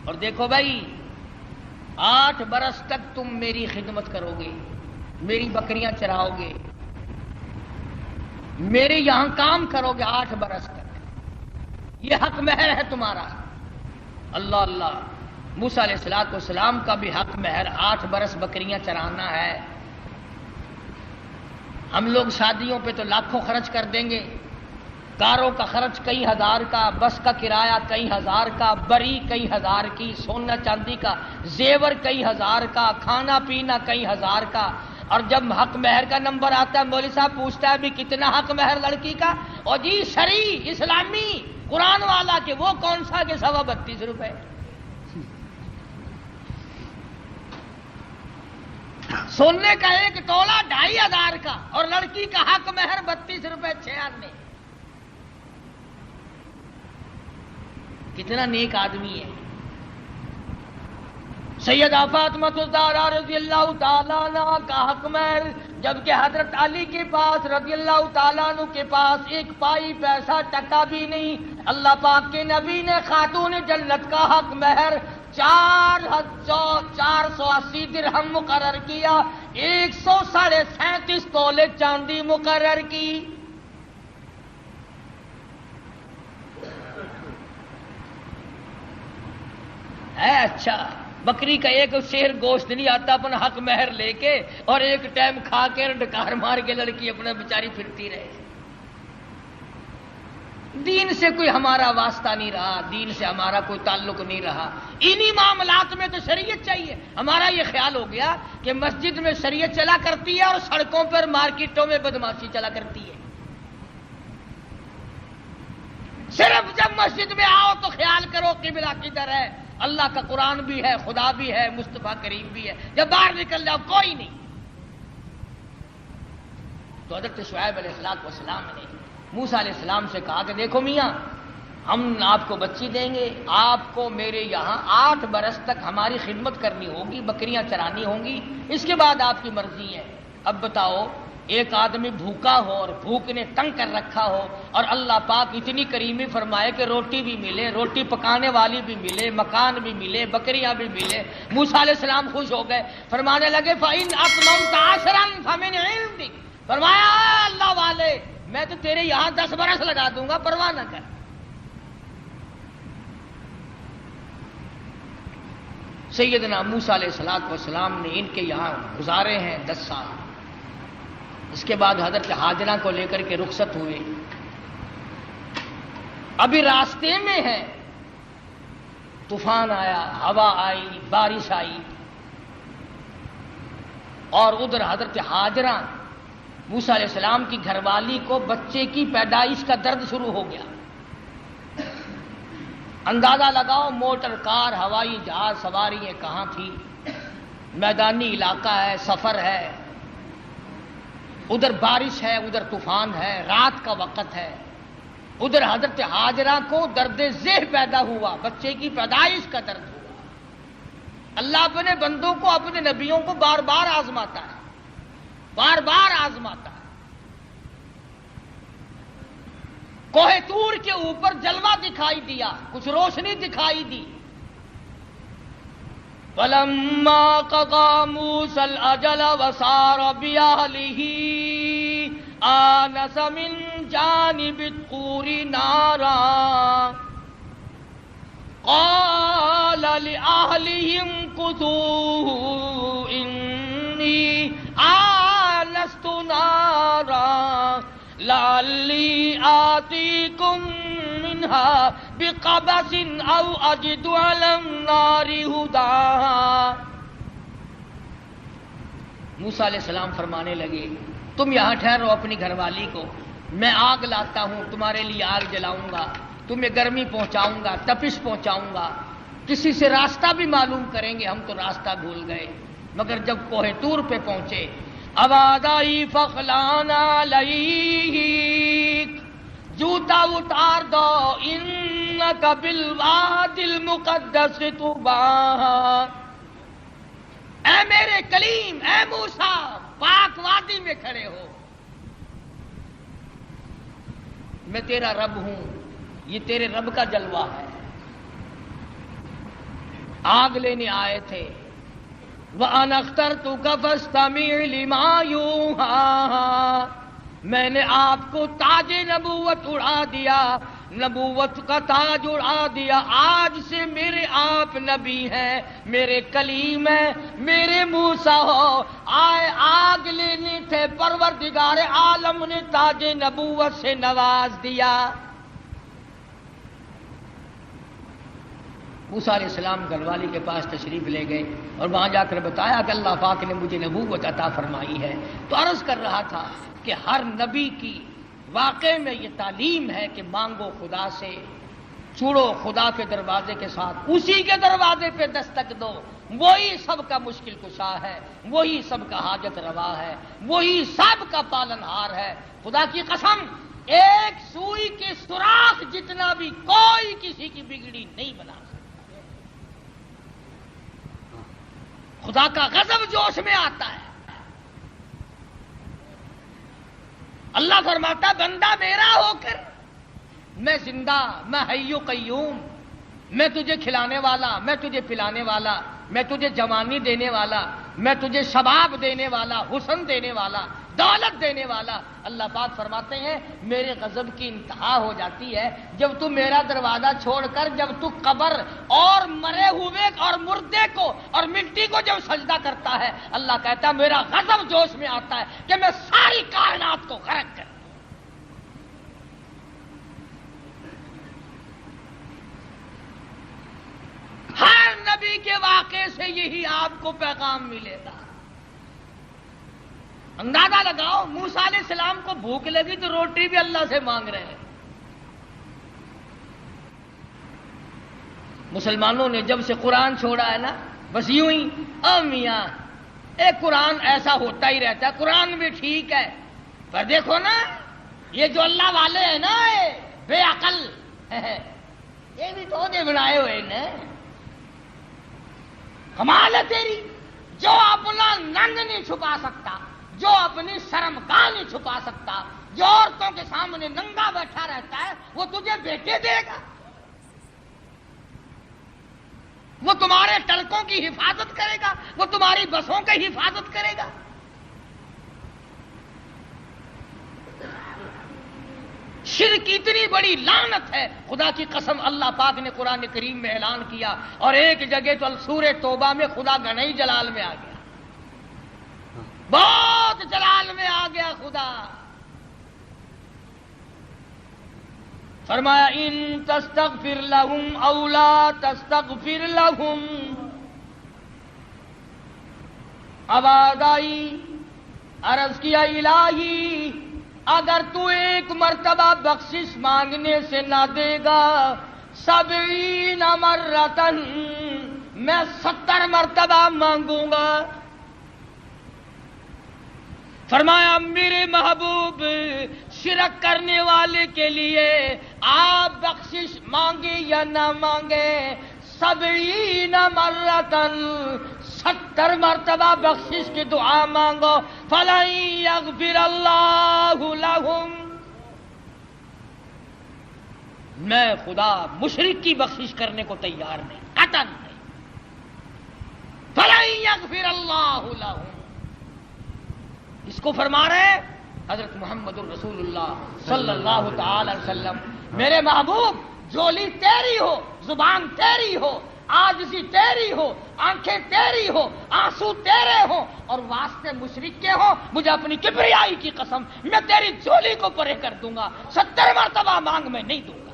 اور دیکھو بھائی، 8 برس تک تم میری خدمت کرو گے، میری بکریاں چراؤ گے، میرے یہاں کام کرو گے 8 برس تک، یہ حق مہر ہے تمہارا۔ اللہ اللہ، موسیٰ علیہ السلام کا بھی حق مہر 8 برس بکریاں چرانا ہے۔ ہم لوگ شادیوں پہ تو لاکھوں خرچ کر دیں گے، کاروں کا خرچ کئی ہزار کا، بس کا کرایہ کئی ہزار کا، بری کئی ہزار کی، سونا چاندی کا زیور کئی ہزار کا، کھانا پینا کئی ہزار کا، اور جب حق مہر کا نمبر آتا ہے مولوی صاحب پوچھتا ہے بھی کتنا حق مہر لڑکی کا، اور جی شرعی اسلامی قرآن والا کہ وہ کون سا کہ 32.5 روپے۔ سونے کا 1 تولہ 2,500 کا، اور لڑکی کا حق مہر 32 روپے 6 آنے۔ کتنا نیک آدمی ہے۔ سیدہ فاطمہ الزہرا رضی اللہ تعالیٰ عنہ کا حق مہر، جبکہ حضرت علی کے پاس رضی اللہ تعالیٰ عنہ کے پاس 1 پائی پیسہ ٹکا بھی نہیں، اللہ پاک کے نبی نے خاتون جنت کا حق مہر 480 درہم مقرر کیا، 137.5 تولے چاندی مقرر کی۔ ہے اچھا، بکری کا 1 شیر گوشت نہیں آتا اپنا حق مہر لے کے، اور 1 ٹائم کھا کے ڈکار مار کے لڑکی اپنے بیچاری پھرتی رہے۔ دین سے کوئی ہمارا واسطہ نہیں رہا، دین سے ہمارا کوئی تعلق نہیں رہا، انہی معاملات میں تو شریعت چاہیے۔ ہمارا یہ خیال ہو گیا کہ مسجد میں شریعت چلا کرتی ہے اور سڑکوں پر مارکیٹوں میں بدماشی چلا کرتی ہے۔ صرف جب مسجد میں آؤ تو خیال کرو قبلہ کدھر ہے، اللہ کا قرآن بھی ہے، خدا بھی ہے، مصطفیٰ کریم بھی ہے، جب باہر نکل جاؤ کوئی نہیں۔ تو حضرت شعیب علیہ السلام نے موسیٰ علیہ السلام سے کہا کہ دیکھو میاں، ہم آپ کو بچی دیں گے، آپ کو میرے یہاں 8 برس تک ہماری خدمت کرنی ہوگی، بکریاں چرانی ہوں گی، اس کے بعد آپ کی مرضی ہے۔ اب بتاؤ ایک آدمی بھوکا ہو اور بھوک نے تنگ کر رکھا ہو اور اللہ پاک اتنی کریمی فرمائے کہ روٹی بھی ملے، روٹی پکانے والی بھی ملے، مکان بھی ملے، بکریاں بھی ملے، موسیٰ علیہ السلام خوش ہو گئے، فرمانے لگے فَإِنْ أَتْمَمْتَ عَشْرًا فَمِنْ عِنْدِكَ، فرمایا اللہ والے میں تو تیرے یہاں 10 برس لگا دوں گا، پرواہ نہ کر۔ سیدنا موسیٰ علیہ السلام نے ان کے یہاں گزارے ہیں 10 سال۔ اس کے بعد حضرت ہاجرہ کو لے کر کے رخصت ہوئے، ابھی راستے میں ہے، طوفان آیا، ہوا آئی، بارش آئی، اور ادھر حضرت ہاجرہ موسیٰ علیہ السلام کی گھر والی کو بچے کی پیدائش کا درد شروع ہو گیا۔ اندازہ لگاؤ موٹر کار، ہوائی جہاز سواریاں کہاں تھی، میدانی علاقہ ہے، سفر ہے، ادھر بارش ہے، ادھر طوفان ہے، رات کا وقت ہے، ادھر حضرت ہاجرہ کو درد ذہ پیدا ہوا، بچے کی پیدائش کا درد ہوا۔ اللہ اپنے بندوں کو، اپنے نبیوں کو بار بار آزماتا ہے، بار بار آزماتا ہے۔ کوہ طور کے اوپر جلوہ دکھائی دیا، کچھ روشنی دکھائی دی۔ فَلَمَّا قَضَىٰ مُوسَى الْأَجَلَ وَسَارَ بِأَهْلِهِ آنَسَ مِن جَانِبِ الطُّورِ نَارًا قَالَ لِأَهْلِهِ امْكُثُوا إِنِّي آنَسْتُ نَارًا لَعَلِّي آتِيكُم مِّنْهَا بِقَبَسٍ أَوْ أَجِدُ عَلَى النَّارِ هُدًى۔ موسیٰ علیہ السلام فرمانے لگے تم یہاں ٹھہرو اپنی گھر والی کو، میں آگ لاتا ہوں، تمہارے لیے آگ جلاؤں گا، تمہیں گرمی پہنچاؤں گا، تپش پہنچاؤں گا، کسی سے راستہ بھی معلوم کریں گے، ہم تو راستہ بھول گئے۔ مگر جب کوہ طور پہ پہنچے، آبادائی فخلان علیک، جوتا اتار دو، انک بالوادی المقدس طویٰ، اے میرے کلیم، اے موسیٰ، پاک وادی میں کھڑے ہو، میں تیرا رب ہوں، یہ تیرے رب کا جلوہ ہے۔ آگ لینے آئے تھے، وَأَنَا اخْتَرْتُكَ فَاسْتَمِعْ لِمَا يُوحَىٰ، میں نے آپ کو تاج نبوت اڑا دیا، نبوت کا تاج اڑا دیا، آج سے میرے آپ نبی ہیں، میرے کلیم ہیں، میرے موسیٰ ہو۔ آئے آگ لینے تھے، پروردگار عالم نے تاج نبوت سے نواز دیا۔ موسیٰ علیہ السلام گھر والی کے پاس تشریف لے گئے اور وہاں جا کر بتایا کہ اللہ پاک نے مجھے نبوت عطا فرمائی ہے۔ تو عرض کر رہا تھا کہ ہر نبی کی واقع میں یہ تعلیم ہے کہ مانگو خدا سے، چھوڑو خدا کے دروازے کے ساتھ، اسی کے دروازے پہ دستک دو، وہی سب کا مشکل کشا ہے، وہی سب کا حاجت روا ہے، وہی سب کا پالنہار ہے۔ خدا کی قسم، ایک سوئی کے سوراخ جتنا بھی کوئی کسی کی بگڑی نہیں بنا سکتا۔ خدا کا غضب جوش میں آتا ہے۔ اللہ فرماتا بندہ میرا ہو کر، میں زندہ، میں حی و قیوم، میں تجھے کھلانے والا، میں تجھے پلانے والا، میں تجھے جوانی دینے والا، میں تجھے شباب دینے والا، حسن دینے والا، دولت دینے والا۔ اللہ پاک فرماتے ہیں میرے غضب کی انتہا ہو جاتی ہے جب تو میرا دروازہ چھوڑ کر، جب تو قبر اور مرے ہوئے اور مردے کو اور مٹی کو جب سجدہ کرتا ہے، اللہ کہتا ہے میرا غضب جوش میں آتا ہے کہ میں ساری کائنات کو غرق کر دوں۔ ہر نبی کے واقعے سے یہی آپ کو پیغام ملے گا۔ اندازہ لگاؤ، موسیٰ علیہ السلام کو بھوک لگی تو روٹی بھی اللہ سے مانگ رہے ہیں۔ مسلمانوں نے جب سے قرآن چھوڑا ہے نا، بس یوں ہی میاں ایک قرآن ایسا ہوتا ہی رہتا ہے، قرآن بھی ٹھیک ہے، پر دیکھو نا یہ جو اللہ والے ہیں نا، بے عقل، یہ بھی تو دے بنائے ہوئے نا، کمال ہے تیری، جو اپنا ننگ نہیں چھپا سکتا، جو اپنی شرمگاہ نہیں چھپا سکتا، جو عورتوں کے سامنے ننگا بیٹھا رہتا ہے، وہ تجھے بیٹے دے گا؟ وہ تمہارے ٹرکوں کی حفاظت کرے گا؟ وہ تمہاری بسوں کی حفاظت کرے گا؟ شرک اتنی بڑی لعنت ہے، خدا کی قسم اللہ پاک نے قرآن کریم میں اعلان کیا، اور ایک جگہ تو سورہ توبہ میں خدا گنائی جلال میں آ گیا، بہت جلال میں آ گیا خدا۔ فرمایا ان تستغفر لهم او لا تستغفر لهم، آواز آئی، عرض کیا الہی اگر تو ایک مرتبہ بخشش مانگنے سے نہ دے گا، 70 مرتن، میں 70 مرتبہ مانگوں گا۔ فرمایا میرے محبوب شرک کرنے والے کے لیے آپ بخشش مانگے یا نہ مانگے، 70 مرتن، 70 مرتبہ بخشش کی دعا مانگو، فَلَن يَغْفِرَ اللَّهُ لَهُمْ، میں خدا مشرک کی بخشش کرنے کو تیار نہیں، قطعاً نہیں۔ فَلَن يَغْفِرَ اللَّهُ لَهُمْ، اس کو فرما رہے ہیں حضرت محمد الرسول اللہ صلی اللہ تعالی وسلم، میرے محبوب جولی تیری ہو، زبان تیری ہو، عاجزی تیری ہو، آنکھیں تیری ہو، آنسو تیرے ہو، اور واسطے مشرک کے ہو، مجھے اپنی کبریائی کی قسم میں تیری جولی کو پرے کر دوں گا، 70 مرتبہ مانگ میں نہیں دوں گا۔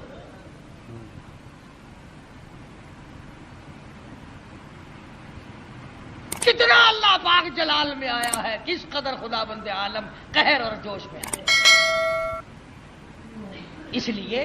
کتنا اللہ پاک جلال میں آیا ہے، کس قدر خدا بند عالم قہر اور جوش میں آیا۔ اس لیے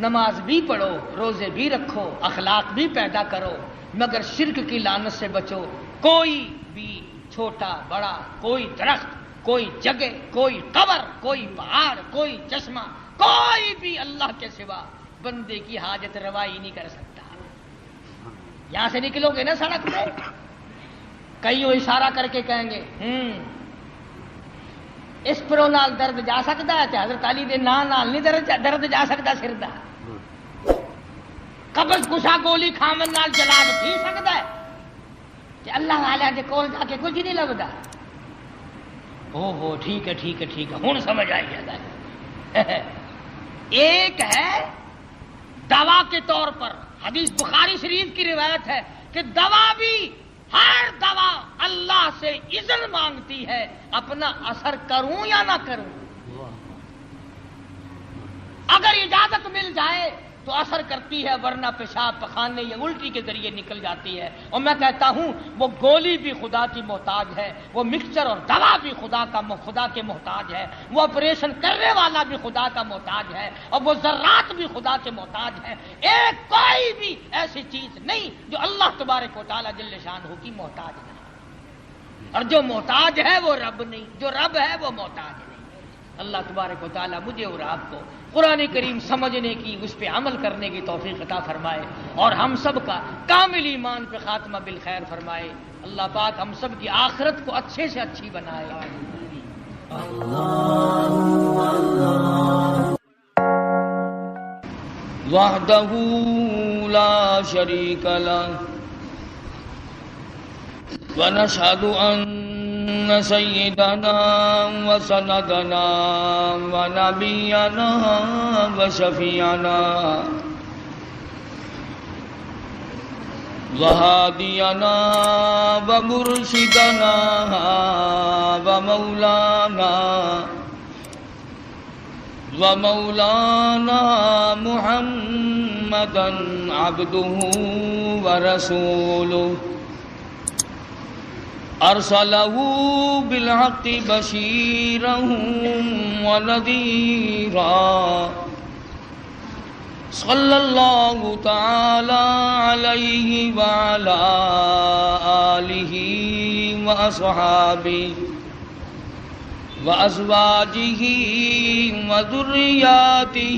نماز بھی پڑھو، روزے بھی رکھو، اخلاق بھی پیدا کرو، مگر شرک کی لعنت سے بچو۔ کوئی بھی چھوٹا بڑا، کوئی درخت، کوئی جگہ، کوئی قبر، کوئی پہاڑ، کوئی چشمہ، کوئی بھی اللہ کے سوا بندے کی حاجت روائی نہیں کر سکتا۔ یہاں سے نکلو گے نا سڑک پہ، کئی اشارہ کر کے کہیں گے اس پرو نال درد جا سکتا ہے، حضرت علی دے نال نہیں درد جا سکتا، سر دا قبض کشا گولی کھامن نال جلاب تھی سکتا ہے، کہ اللہ والے دے کول جا کے کچھ نہیں لبدا۔ او ٹھیک ہے ٹھیک ہے ٹھیک ہے، ہن سمجھ آئی ہے۔ ایک ہے دوا کے طور پر، حدیث بخاری شریف کی روایت ہے کہ دوا بھی، ہر دوا اللہ سے اذن مانگتی ہے اپنا اثر کروں یا نہ کروں۔ اگر اجازت مل جائے تو اثر کرتی ہے، ورنہ پیشاب پخانے یا الٹی کے ذریعے نکل جاتی ہے۔ اور میں کہتا ہوں وہ گولی بھی خدا کی محتاج ہے، وہ مکسچر اور دوا بھی خدا کے محتاج ہے، وہ آپریشن کرنے والا بھی خدا کا محتاج ہے، اور وہ ذرات بھی خدا کے محتاج ہے۔ ایک کوئی بھی ایسی چیز نہیں جو اللہ تبارک و تعالیٰ جل شانہ کی محتاج نہیں، اور جو محتاج ہے وہ رب نہیں، جو رب ہے وہ محتاج نہیں۔ اللہ تبارک و تعالیٰ مجھے اور آپ کو قرآن کریم سمجھنے کی، اس پہ عمل کرنے کی توفیق عطا فرمائے، اور ہم سب کا کامل ایمان پہ خاتمہ بالخیر فرمائے۔ اللہ پاک ہم سب کی آخرت کو اچھے سے اچھی بنائے۔ وحدہ لا شریک لہ ونشہد ان سیدنا وسندنا ونبینا وشفیعنا وہادینا ومرشدنا ومولانا محمدا عبدہ ورسولہ ارسلہ بالحق بشیرا ونذیرا صلی اللہ تعالی علیہ وعلی آلہ واصحابہ وازواجہ وذریاتہ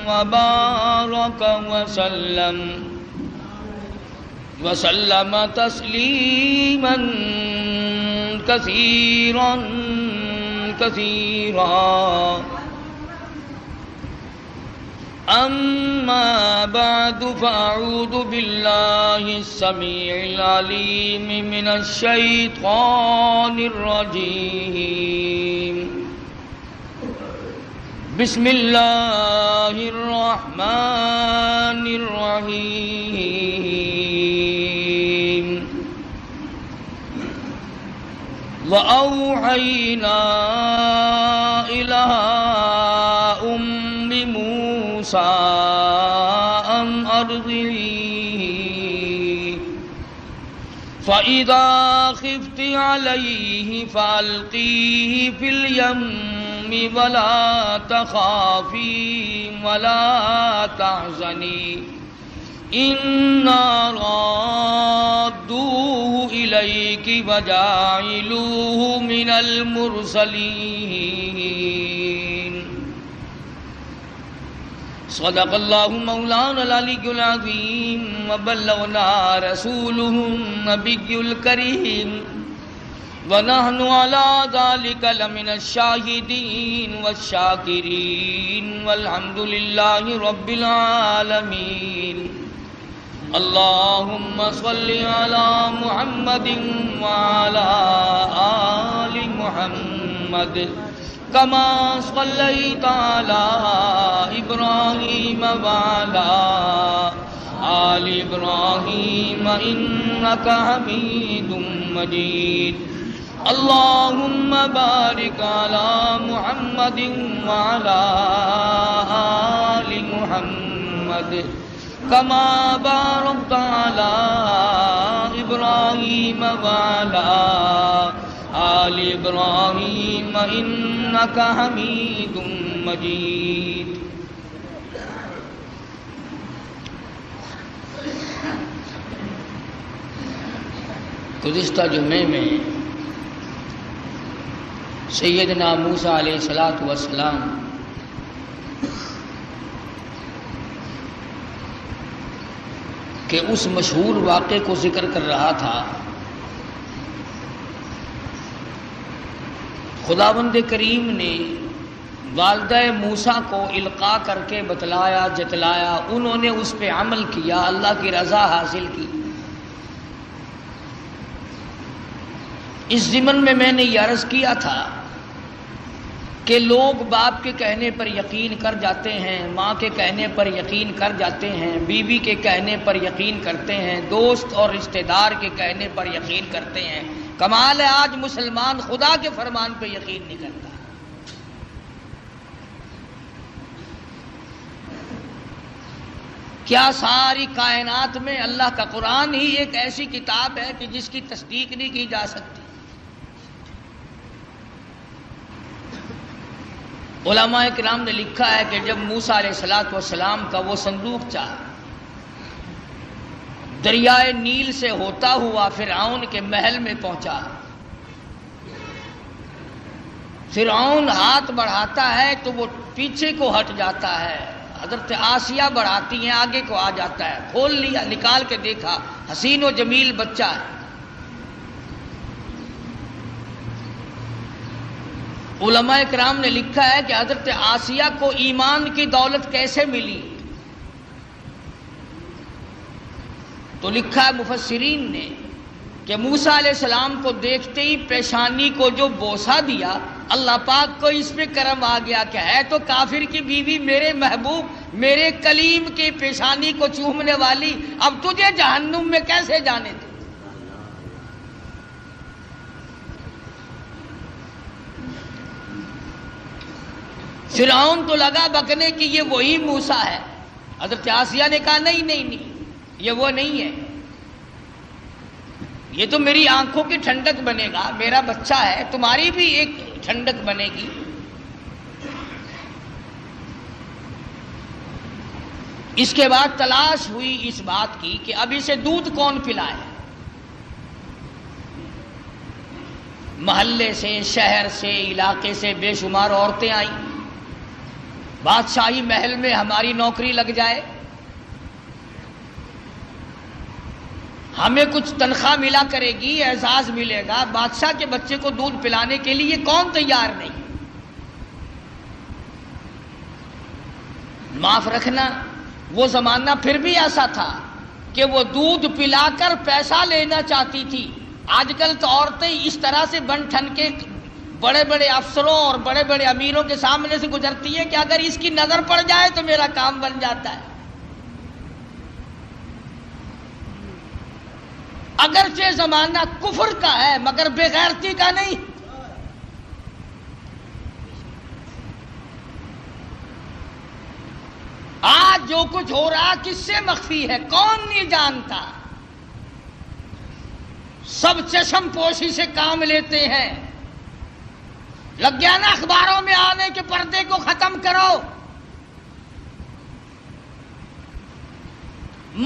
وبارک وسلم تسلیما كثيرا كثيرا. أما بعد فأعوذ بالله السميع العليم من الشيطان الرجيم. بسم الله الرحمن الرحيم. وأوحينا إلى أم موسى أن أرضعيه فإذا خفت عليه فألقيه في اليم ولا تخافي ولا تحزني إنا رادوه إليك وجاعلوه من المرسلين. صدق الله مولانا العلي العظيم وبلغنا رسوله النبي الكريم ونحن على ذلك لمن الشاهدين والشاكرين والحمد لله رب العالمين. اللهم صل على محمد وعلى آل محمد كما صليت على إبراهيم وعلى آل إبراهيم إنك حميد مجيد. اللهم بارك على محمد وعلى آل محمد كما باركت على إبراهيم وعلى آل إبراهيم إنك حميد مجيد. گزشتہ جمعے میں سیدنا موسیٰ علیہ الصلاۃ والسلام کہ اس مشہور واقعے کو ذکر کر رہا تھا. خداوند کریم نے والدہ موسیٰ کو القاء کر کے بتلایا جتلایا، انہوں نے اس پہ عمل کیا، اللہ کی رضا حاصل کی. اس ضمن میں نے یہ عرض کیا تھا کہ لوگ باپ کے کہنے پر یقین کر جاتے ہیں، ماں کے کہنے پر یقین کر جاتے ہیں، بیوی کے کہنے پر یقین کرتے ہیں، دوست اور رشتہ دار کے کہنے پر یقین کرتے ہیں. کمال ہے آج مسلمان خدا کے فرمان پہ یقین نہیں کرتا. کیا ساری کائنات میں اللہ کا قرآن ہی ایک ایسی کتاب ہے کہ جس کی تصدیق نہیں کی جا سکتی؟ علماء کرام نے لکھا ہے کہ جب موسیٰ علیہ السلام کا وہ صندوق چاہ دریائے نیل سے ہوتا ہوا فرعون کے محل میں پہنچا، فرعون ہاتھ بڑھاتا ہے تو وہ پیچھے کو ہٹ جاتا ہے، حضرت آسیہ بڑھاتی ہیں آگے کو آ جاتا ہے. کھول لیا، نکال کے دیکھا حسین و جمیل بچہ ہے. علماء کرام نے لکھا ہے کہ حضرت آسیہ کو ایمان کی دولت کیسے ملی؟ تو لکھا ہے مفسرین نے کہ موسیٰ علیہ السلام کو دیکھتے ہی پیشانی کو جو بوسہ دیا، اللہ پاک کو اس پہ کرم آ گیا کہ ہے تو کافر کی بیوی میرے محبوب میرے کلیم کی پیشانی کو چومنے والی، اب تجھے جہنم میں کیسے جانے دے. فرعون تو لگا بکنے کہ یہ وہی موسیٰ ہے. حضرت آسیہ نے کہا نہیں یہ وہ نہیں ہے، یہ تو میری آنکھوں کی ٹھنڈک بنے گا، میرا بچہ ہے، تمہاری بھی ایک ٹھنڈک بنے گی. اس کے بعد تلاش ہوئی اس بات کی کہ اب اسے دودھ کون پلائے. محلے سے، شہر سے، علاقے سے بے شمار عورتیں آئیں. بادشاہی محل میں ہماری نوکری لگ جائے، ہمیں کچھ تنخواہ ملا کرے گی، اعزاز ملے گا، بادشاہ کے بچے کو دودھ پلانے کے لیے کون تیار نہیں؟ معاف رکھنا، وہ زمانہ پھر بھی ایسا تھا کہ وہ دودھ پلا کر پیسہ لینا چاہتی تھی۔ آج کل تو عورتیں اس طرح سے بن ٹھن کے بڑے بڑے افسروں اور بڑے بڑے امیروں کے سامنے سے گزرتی ہیں کہ اگر اس کی نظر پڑ جائے تو میرا کام بن جاتا ہے۔ اگرچہ زمانہ کفر کا ہے مگر بے غیرتی کا نہیں۔ آج جو کچھ ہو رہا کس سے مخفی ہے؟ کون نہیں جانتا؟ سب چشم پوشی سے کام لیتے ہیں۔ لگ گیا نا اخباروں میں آنے کے پردے کو ختم کرو۔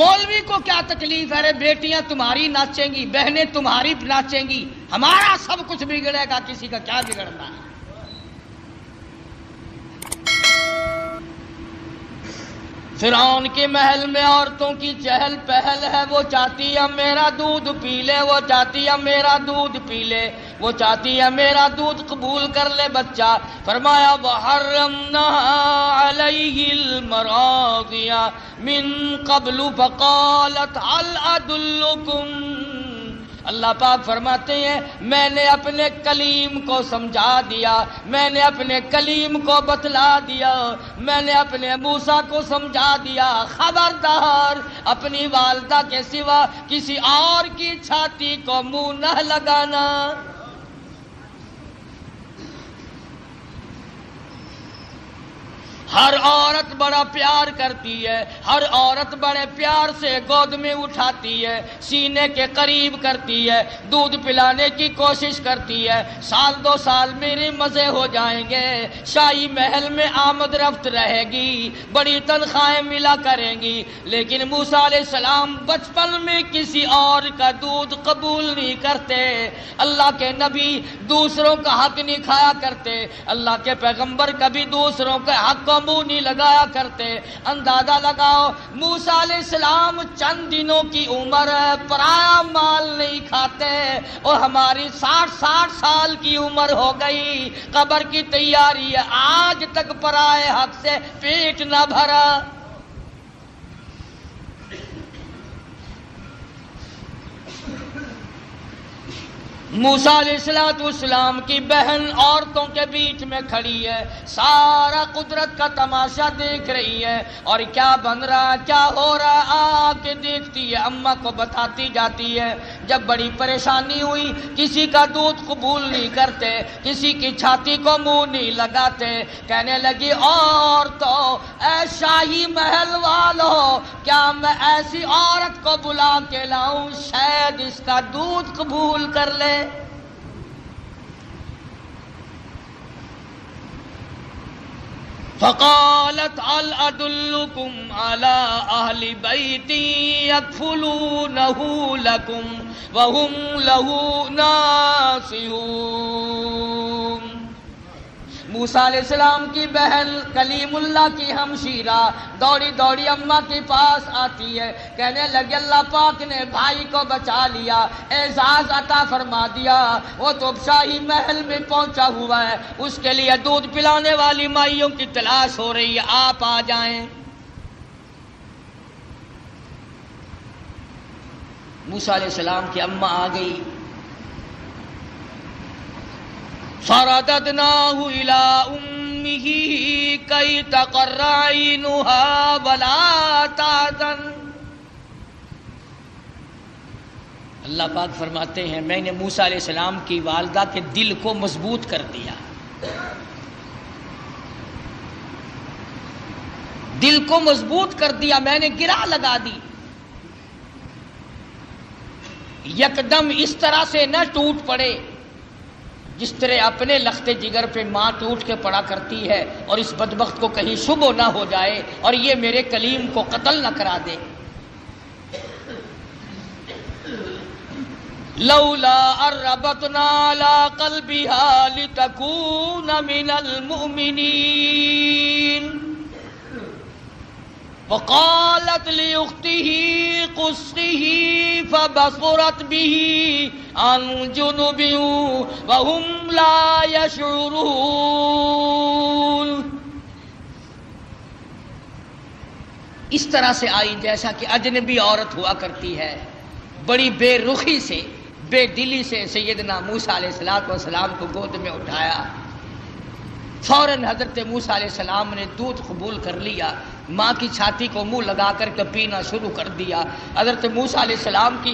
مولوی کو کیا تکلیف ہے؟ رے بیٹیاں تمہاری ناچیں گی، بہنیں تمہاری ناچیں گی، ہمارا سب کچھ بگڑے گا، کسی کا کیا بگڑنا ہے؟ فرعون کے محل میں عورتوں کی چہل پہل ہے، وہ چاہتی ہے میرا دودھ پی لے، وہ چاہتی ہے میرا دودھ پی لے، وہ چاہتی ہے میرا دودھ قبول کر لے بچہ۔ فرمایا وَحَرَّمْنَا عَلَيْهِ الْمَرَاضِعَ مِن قَبْلُ فَقَالَتْ هَلْ أَدُلُّكُمْ۔ اللہ پاک فرماتے ہیں میں نے اپنے کلیم کو سمجھا دیا، میں نے اپنے کلیم کو بتلا دیا، میں نے اپنے موسیٰ کو سمجھا دیا، خبردار اپنی والدہ کے سوا کسی اور کی چھاتی کو منہ نہ لگانا۔ ہر عورت بڑا پیار کرتی ہے، ہر عورت بڑے پیار سے گود میں اٹھاتی ہے، سینے کے قریب کرتی ہے، دودھ پلانے کی کوشش کرتی ہے۔ سال دو سال میرے مزے ہو جائیں گے، شاہی محل میں آمد رفت رہے گی، بڑی تنخواہیں ملا کریں گی، لیکن موسیٰ علیہ السلام بچپن میں کسی اور کا دودھ قبول نہیں کرتے۔ اللہ کے نبی دوسروں کا حق نہیں کھایا کرتے، اللہ کے پیغمبر کبھی دوسروں کے حق کو منہ نہیں لگایا کرتے۔ اندازہ لگاؤ موسیٰ علیہ السلام چند دنوں کی عمر ہے، پرایا مال نہیں کھاتے، اور ہماری 60 سال کی عمر ہو گئی، قبر کی تیاری ہے، آج تک پرائے حق سے پیٹ نہ بھرا۔ موسیٰ علیہ السلام کی بہن عورتوں کے بیچ میں کھڑی ہے، سارا قدرت کا تماشا دیکھ رہی ہے، اور کیا بن رہا کیا ہو رہا آ کے دیکھتی ہے، اماں کو بتاتی جاتی ہے۔ جب بڑی پریشانی ہوئی، کسی کا دودھ قبول نہیں کرتے، کسی کی چھاتی کو منہ نہیں لگاتے، کہنے لگی عورتوں، اے شاہی محل والوں، کیا میں ایسی عورت کو بلا کے لاؤں شاید اس کا دودھ قبول کر لے؟ فقالت هل أدلكم على أهل بيت يكفلونه لكم وهم له ناصحون۔ موسیٰ علیہ السلام کی بہن کلیم اللہ کی ہمشیرہ دوڑی دوڑی اماں کے پاس آتی ہے، کہنے لگے اللہ پاک نے بھائی کو بچا لیا، اعزاز عطا فرما دیا، وہ تو شاہی محل میں پہنچا ہوا ہے، اس کے لیے دودھ پلانے والی مائیوں کی تلاش ہو رہی ہے، آپ آ جائیں۔ موسیٰ علیہ السلام کی اماں آ گئی، فَرَدَدْنَاهُ إِلَىٰ أُمِّهِ كَيْ تَقَرَّ عَيْنُهَا وَلَا تَحْزَنَ۔ اللہ پاک فرماتے ہیں میں نے موسیٰ علیہ السلام کی والدہ کے دل کو مضبوط کر دیا، دل کو مضبوط کر دیا، میں نے گرا لگا دی، یکدم اس طرح سے نہ ٹوٹ پڑے جس طرح اپنے لخت جگر پہ ماں ٹوٹ کے پڑا کرتی ہے، اور اس بدبخت کو کہیں شبہ نہ ہو جائے اور یہ میرے کلیم کو قتل نہ کرا دے۔ لولا اربتنا على قلبها لتكون من المؤمنين۔ وقالت لأخته قصه فبصرت به عن جنب وهم لا يشعرون. اس طرح سے آئی جیسا کہ اجنبی عورت ہوا کرتی ہے. بڑی بے رخی سے، بے دلی سے سیدنا موسیٰ علیہ السلام کو گود میں اٹھایا. فوراً حضرت موسیٰ علیہ السلام نے دودھ قبول کر لیا، ماں کی چھاتی کو منہ لگا کر کے پینا شروع کر دیا. حضرت موسیٰ علیہ السلام کی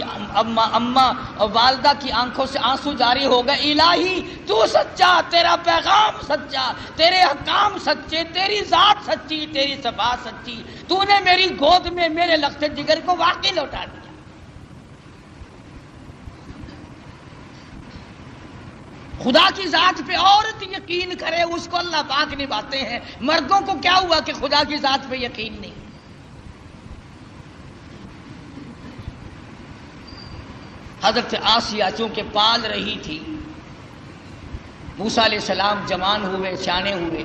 اماں اور والدہ کی آنکھوں سے آنسو جاری ہو گئے. الہی تو سچا، تیرا پیغام سچا، تیرے احکام سچے، تیری ذات سچی، تیری صفات سچی. تو نے میری گود میں میرے لخت جگر کو واقعی لوٹا دیا. خدا کی ذات پہ عورت یقین کرے اس کو اللہ پاک نبھاتے ہیں. مردوں کو کیا ہوا کہ خدا کی ذات پہ یقین نہیں؟ حضرت آسیہ چونکہ پال رہی تھی، موسیٰ علیہ السلام جوان ہوئے، سیانے ہوئے.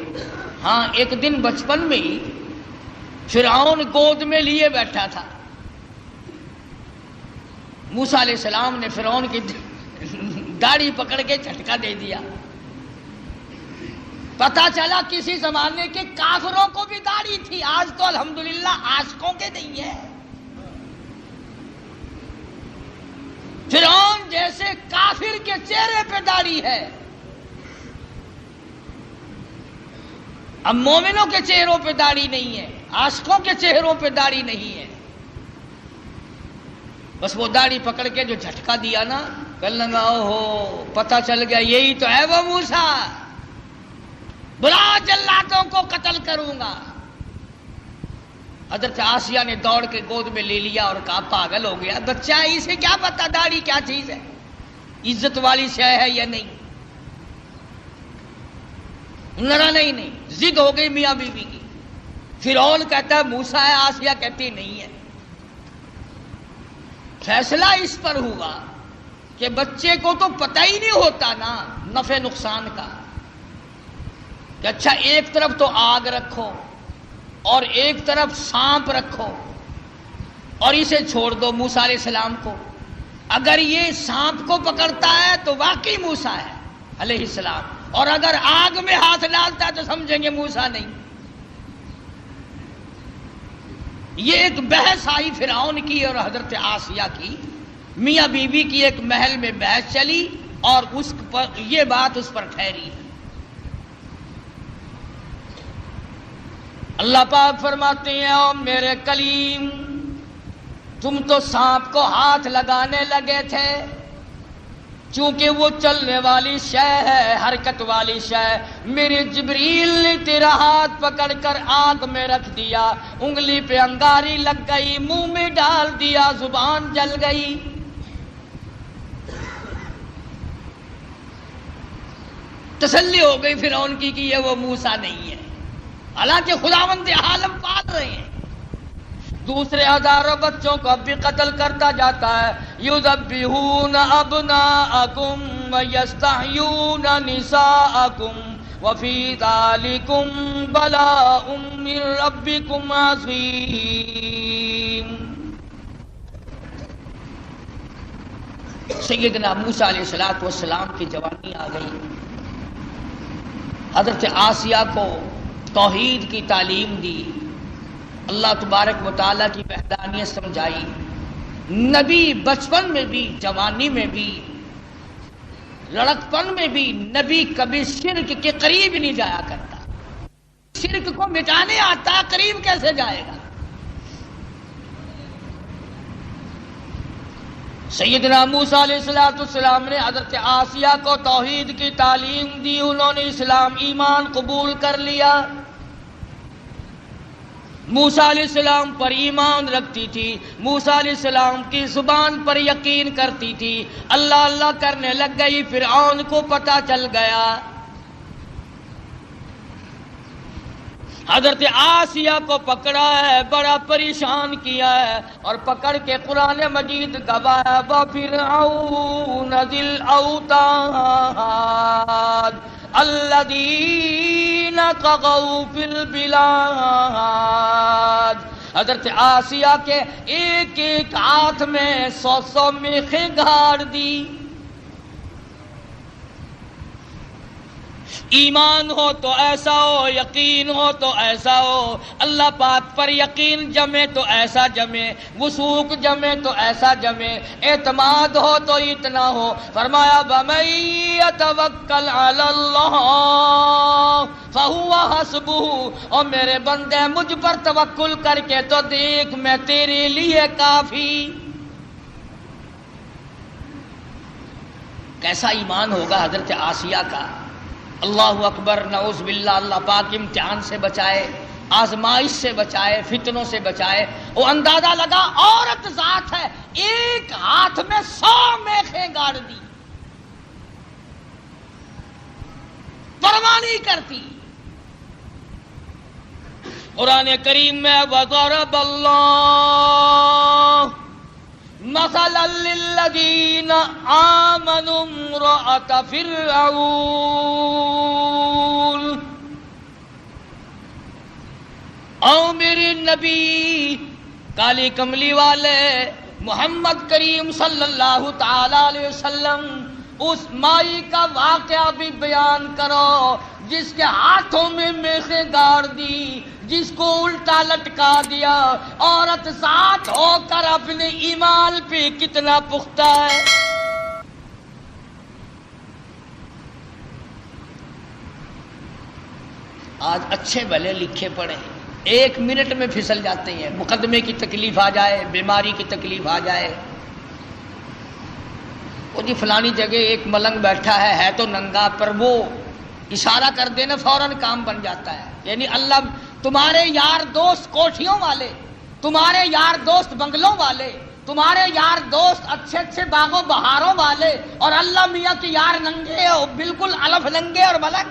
ہاں ایک دن بچپن میں ہی فرعون گود میں لیے بیٹھا تھا. موسیٰ علیہ السلام نے فرعون کی داڑھی پکڑ کے جھٹکا دے دیا. پتا چلا کسی زمانے کے کافروں کو بھی داڑھی تھی، آج تو الحمدللہ عاشقوں کے نہیں ہے. فرعون جیسے کافر کے چہرے پہ داڑھی ہے، اب مومنوں کے چہروں پہ داڑھی نہیں ہے، عاشقوں کے چہروں پہ داڑھی نہیں ہے. بس وہ داڑھی پکڑ کے جو جھٹکا دیا نا، کہنے لگا ہو پتہ چل گیا یہی تو ہے وہ موسیٰ، بلا جلاتوں کو قتل کروں گا. حضرت آسیہ نے دوڑ کے گود میں لے لیا اور کہا پاگل ہو گیا بچہ ہے، اسے کیا پتا داڑھی کیا چیز ہے، عزت والی شے ہے یا نہیں. لڑا نہیں، ضد ہو گئی میاں بیوی کی. فرعون کہتا ہے موسیٰ ہے، آسیہ کہتی نہیں ہے. فیصلہ اس پر ہوا کہ بچے کو تو پتہ ہی نہیں ہوتا نا نفع نقصان کا، کہ اچھا ایک طرف تو آگ رکھو اور ایک طرف سانپ رکھو اور اسے چھوڑ دو موسیٰ علیہ السلام کو. اگر یہ سانپ کو پکڑتا ہے تو واقعی موسیٰ ہے علیہ السلام، اور اگر آگ میں ہاتھ ڈالتا ہے تو سمجھیں گے موسیٰ نہیں. یہ ایک بحث آئی فرعون کی اور حضرت آسیہ کی، میاں بیوی کی ایک محل میں بحث چلی اور اس پر یہ بات اس پر ٹھہری. اللہ پاک فرماتے ہیں او میرے کلیم، تم تو سانپ کو ہاتھ لگانے لگے تھے، چونکہ وہ چلنے والی شے ہے، حرکت والی شے. میرے جبریل نے تیرا ہاتھ پکڑ کر آنکھ میں رکھ دیا، انگلی پہ انگاری لگ گئی، منہ میں ڈال دیا، زبان جل گئی. تسلی ہو گئی فرعون کی کہ یہ وہ موسیٰ نہیں ہے، حالانکہ خداوند عالم پال رہے ہیں. دوسرے ہزاروں بچوں کو اب بھی قتل کرتا جاتا ہے. یذبحون ابناءکم ویستحیون نساءکم وفی ذالکم بلاء من ربکم عظیم. سیدنا موسیٰ علیہ السلام کی جوانی آ گئی. حضرت آسیہ کو توحید کی تعلیم دی، اللہ تبارک و تعالیٰ کی وحدانیت سمجھائی. نبی بچپن میں بھی، جوانی میں بھی، لڑکپن میں بھی نبی کبھی شرک کے قریب نہیں جایا کرتا. شرک کو مٹانے آتا، قریب کیسے جائے گا؟ سیدنا موسیٰ علیہ السلام نے حضرت آسیہ کو توحید کی تعلیم دی، انہوں نے اسلام ایمان قبول کر لیا. موسیٰ علیہ السلام پر ایمان رکھتی تھی، موسیٰ علیہ السلام کی زبان پر یقین کرتی تھی. اللہ اللہ کرنے لگ گئی، فرعون کو پتہ چل گیا. حضرت آسیہ کو پکڑا ہے، بڑا پریشان کیا ہے اور پکڑ کے قرآن مجید گوایا وَفِرْعَوْنَ ذِي الْأَوْتَادِ الَّذِينَ طَغَوْا فِي الْبِلَادِ حضرت آسیہ کے ایک ایک ہاتھ میں 100 میخیں گاڑ دی. ایمان ہو تو ایسا ہو، یقین ہو تو ایسا ہو، اللہ پاک پر یقین جمے تو ایسا جمے، وثوق جمے تو ایسا جمے، اعتماد ہو تو اتنا ہو. فرمایا وَمَن يَتَوَكَّلْ عَلَى اللَّهِ فَهُوَ حَسْبُهُ، اور میرے بندے مجھ پر توکل کر کے تو دیکھ میں تیرے لیے کافی. کیسا ایمان ہوگا حضرت آسیہ کا. اللہ اکبر، نعوذ باللہ. اللہ پاک امتحان سے بچائے، آزمائش سے بچائے، فتنوں سے بچائے. وہ اندازہ لگا عورت ذات ہے، ایک ہاتھ میں 100 میخیں گاڑ دی، پرواہ نہیں کرتی. قرآن کریم میں وَضَرَبَ اللَّهُ مَثَلًا لِلَّذِينَ آمَنُوا امْرَأَتَ فِرْعَوْنَ. او میرے نبی کالی کملی والے محمد کریم صلی اللہ تعالی علیہ وسلم اس مائی کا واقعہ بھی بیان کرو جس کے ہاتھوں میں میخیں گاڑ دی، جس کو الٹا لٹکا دیا. عورت ذات ہو کر اپنے ایمان پہ کتنا پختہ ہے. آج اچھے بھلے لکھے پڑھے 1 منٹ میں پھسل جاتے ہیں. مقدمے کی تکلیف آ جائے، بیماری کی تکلیف آ جائے، وہ جی فلانی جگہ ایک ملنگ بیٹھا ہے تو ننگا، پر وہ اشارہ کر دینا فوراً کام بن جاتا ہے. یعنی اللہ تمہارے یار دوست کوٹھیوں والے، تمہارے یار دوست بنگلوں والے، تمہارے یار دوست اچھے اچھے باغوں بہاروں والے، اور اللہ میاں کے یار ننگے ہو، بالکل الف ننگے اور ملنگ.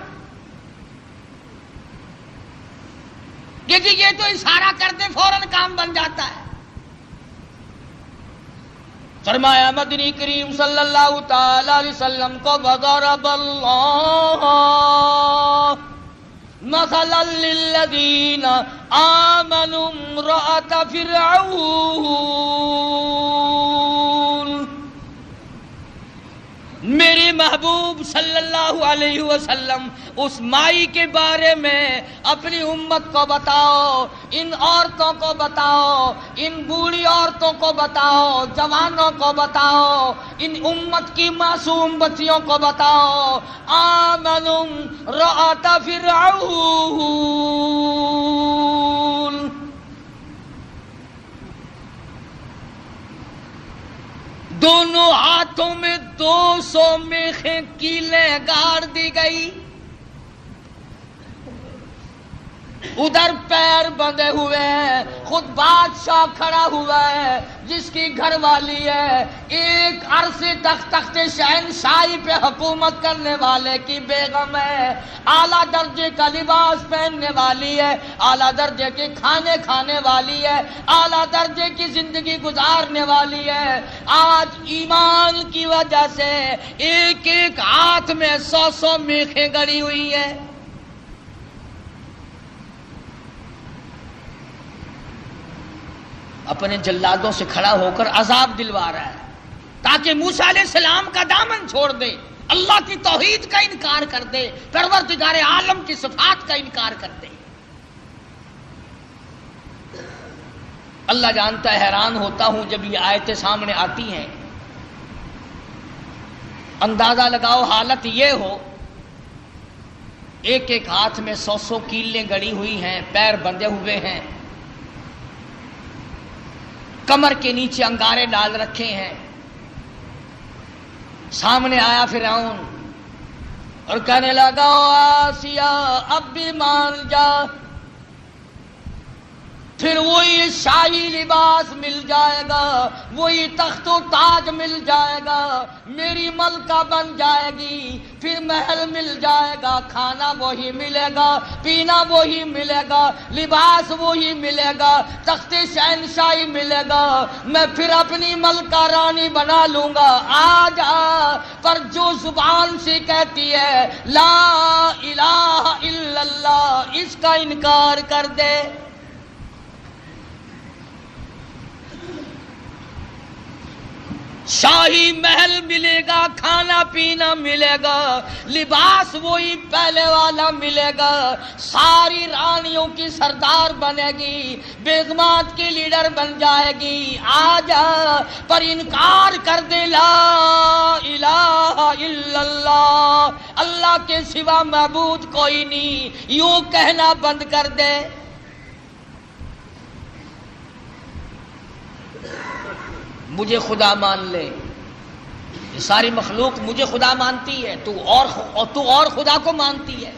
یہ تو اشارہ کر دے فوراً کام بن جاتا ہے. فرمایا مدنی کریم صلی اللہ تعالی علیہ وسلم کو وَضَرَبَ اللَّهُ مَثَلًا لِلَّذِينَ آمَنُوا امْرَأَتَ فِرْعَوْنَ. میرے محبوب صلی اللہ علیہ وسلم اس مائی کے بارے میں اپنی امت کو بتاؤ، ان عورتوں کو بتاؤ، ان بوڑھی عورتوں کو بتاؤ، جوانوں کو بتاؤ، ان امت کی معصوم بچیوں کو بتاؤ. آمنوا امرأۃ فرعون، دونوں ہاتھوں میں 200 میخیں کیلیں گاڑ دی گئی. ادھر پیر بندھے ہوئے ہیں، خود بادشاہ کھڑا ہوا ہے جس کی گھر والی ہے ایک عرصے تک تخت شہنشاہی پہ حکومت کرنے والے کی بیگم ہے، اعلیٰ درجے کا لباس پہننے والی ہے، اعلیٰ درجے کے کھانے کھانے والی ہے، اعلیٰ درجے کی زندگی گزارنے والی ہے. آج ایمان کی وجہ سے ایک ایک ہاتھ میں 100 میخیں گڑی ہوئی ہے. اپنے جلادوں سے کھڑا ہو کر عذاب دلوا رہا ہے تاکہ موسیٰ علیہ السلام کا دامن چھوڑ دے، اللہ کی توحید کا انکار کر دے، پروردگار عالم کی صفات کا انکار کر دے. اللہ جانتا ہے، حیران ہوتا ہوں جب یہ آیتیں سامنے آتی ہیں. اندازہ لگاؤ حالت یہ ہو، ایک ایک ہاتھ میں 100 کیلیں گڑی ہوئی ہیں، پیر بندھے ہوئے ہیں، کمر کے نیچے انگارے ڈال رکھے ہیں. سامنے آیا فرعون اور کہنے لگا آسیہ اب بھی مان جا، پھر وہی شاہی لباس مل جائے گا، وہی تخت و تاج مل جائے گا، میری ملکہ بن جائے گی، پھر محل مل جائے گا، کھانا وہی ملے گا، پینا وہی ملے گا، لباس وہی ملے گا، تخت شہنشاہی ملے گا، میں پھر اپنی ملکہ رانی بنا لوں گا. آ جا، پر جو زبان سے کہتی ہے لا الہ الا اللہ، اس کا انکار کر دے. شاہی محل ملے گا، کھانا پینا ملے گا، لباس وہی پہلے والا ملے گا، ساری رانیوں کی سردار بنے گی، بیگمات کی لیڈر بن جائے گی، آ جا پر انکار کر دے لا الہ الا اللہ، اللہ کے سوا معبود کوئی نہیں، یوں کہنا بند کر دے، مجھے خدا مان لے، یہ ساری مخلوق مجھے خدا مانتی ہے، تو اور خدا کو مانتی ہے۔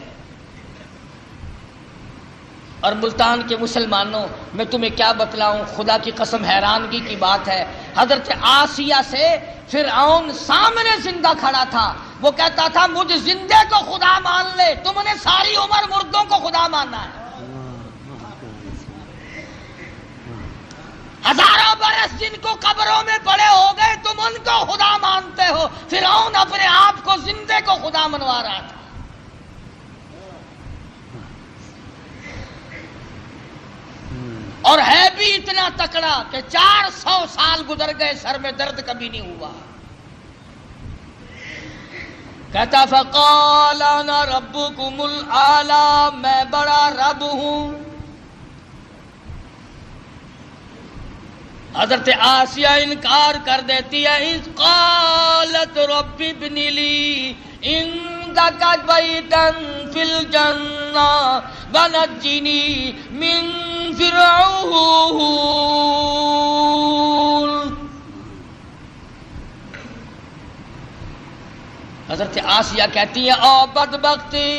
اور ملتان کے مسلمانوں، میں تمہیں کیا بتلاؤں، خدا کی قسم حیرانگی کی بات ہے، حضرت آسیہ سے فرعون سامنے زندہ کھڑا تھا، وہ کہتا تھا مجھ زندے کو خدا مان لے، تم نے ساری عمر مردوں کو خدا ماننا ہے، ہزاروں برس جن کو قبروں میں پڑے ہو گئے تم ان کو خدا مانتے ہو، فرعون اپنے آپ کو زندے کو خدا منوا رہا تھا۔ اور ہے بھی اتنا تکڑا کہ 400 سال گزر گئے، سر میں درد کبھی نہیں ہوا۔ کہتا فقال انا ربکم الاعلی، میں بڑا رب ہوں۔ حضرت آسیہ انکار کر دیتی ہے، اذ قالت رب ابن لی عندک بیتا فی الجنہ ونجنی من فرعون۔ حضرت آسیہ کہتی ہے او بدبختی،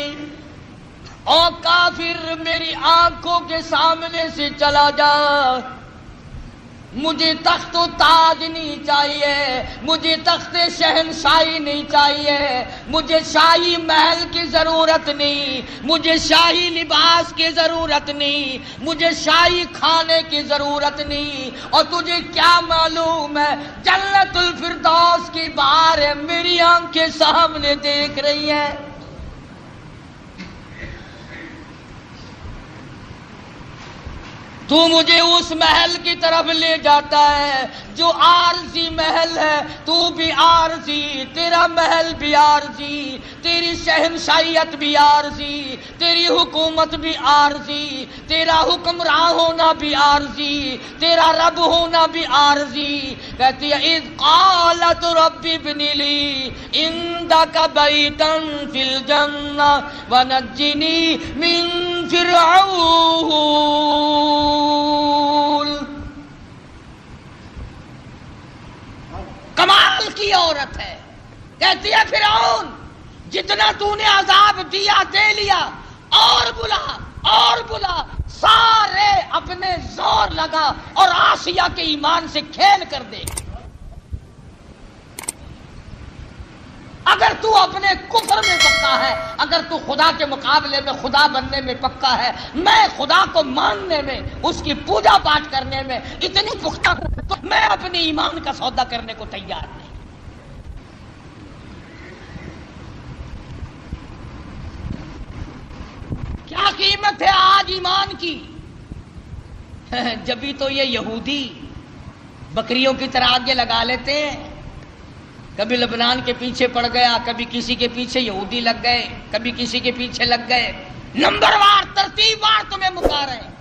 او کافر، میری آنکھوں کے سامنے سے چلا جا، مجھے تخت و تاج نہیں چاہیے، مجھے تخت شہنشاہی نہیں چاہیے، مجھے شاہی محل کی ضرورت نہیں، مجھے شاہی لباس کی ضرورت نہیں، مجھے شاہی کھانے کی ضرورت نہیں، اور تجھے کیا معلوم ہے جنت الفردوس کی بہاریں میری آنکھیں سامنے دیکھ رہی ہیں۔ تو مجھے اس محل کی طرف لے جاتا ہے جو عارضی محل ہے، تو بھی عارضی، تیرا محل بھی عارضی، تیری شہنشاہیت بھی عارضی، تیری حکومت بھی عارضی، تیرا حکمراں ہونا بھی عارضی، تیرا رب ہونا بھی عارضی۔ کہتی ہے اذ قالت رب ابن لی عندک بیتا فی الجنہ ونجنی من فرعون۔ کمال کی عورت ہے، کہتی ہے فرعون جتنا تو نے عذاب دیا دے لیا، اور بلا، سارے اپنے زور لگا اور آسیہ کے ایمان سے کھیل کر دے۔ اگر تو اپنے کفر میں پکا ہے، اگر تو خدا کے مقابلے میں خدا بننے میں پکا ہے، میں خدا کو ماننے میں، اس کی پوجا پاٹ کرنے میں اتنی پختہ ہوں، تو میں اپنے ایمان کا سودا کرنے کو تیار نہیں۔ کیا قیمت ہے آج ایمان کی؟ جبھی تو یہ یہودی بکریوں کی طرح آگے لگا لیتے ہیں، کبھی لبنان کے پیچھے پڑ گیا، کبھی کسی کے پیچھے یہودی لگ گئے، کبھی کسی کے پیچھے لگ گئے، نمبر وار ترتیب وار تمہیں مکا رہے ہیں۔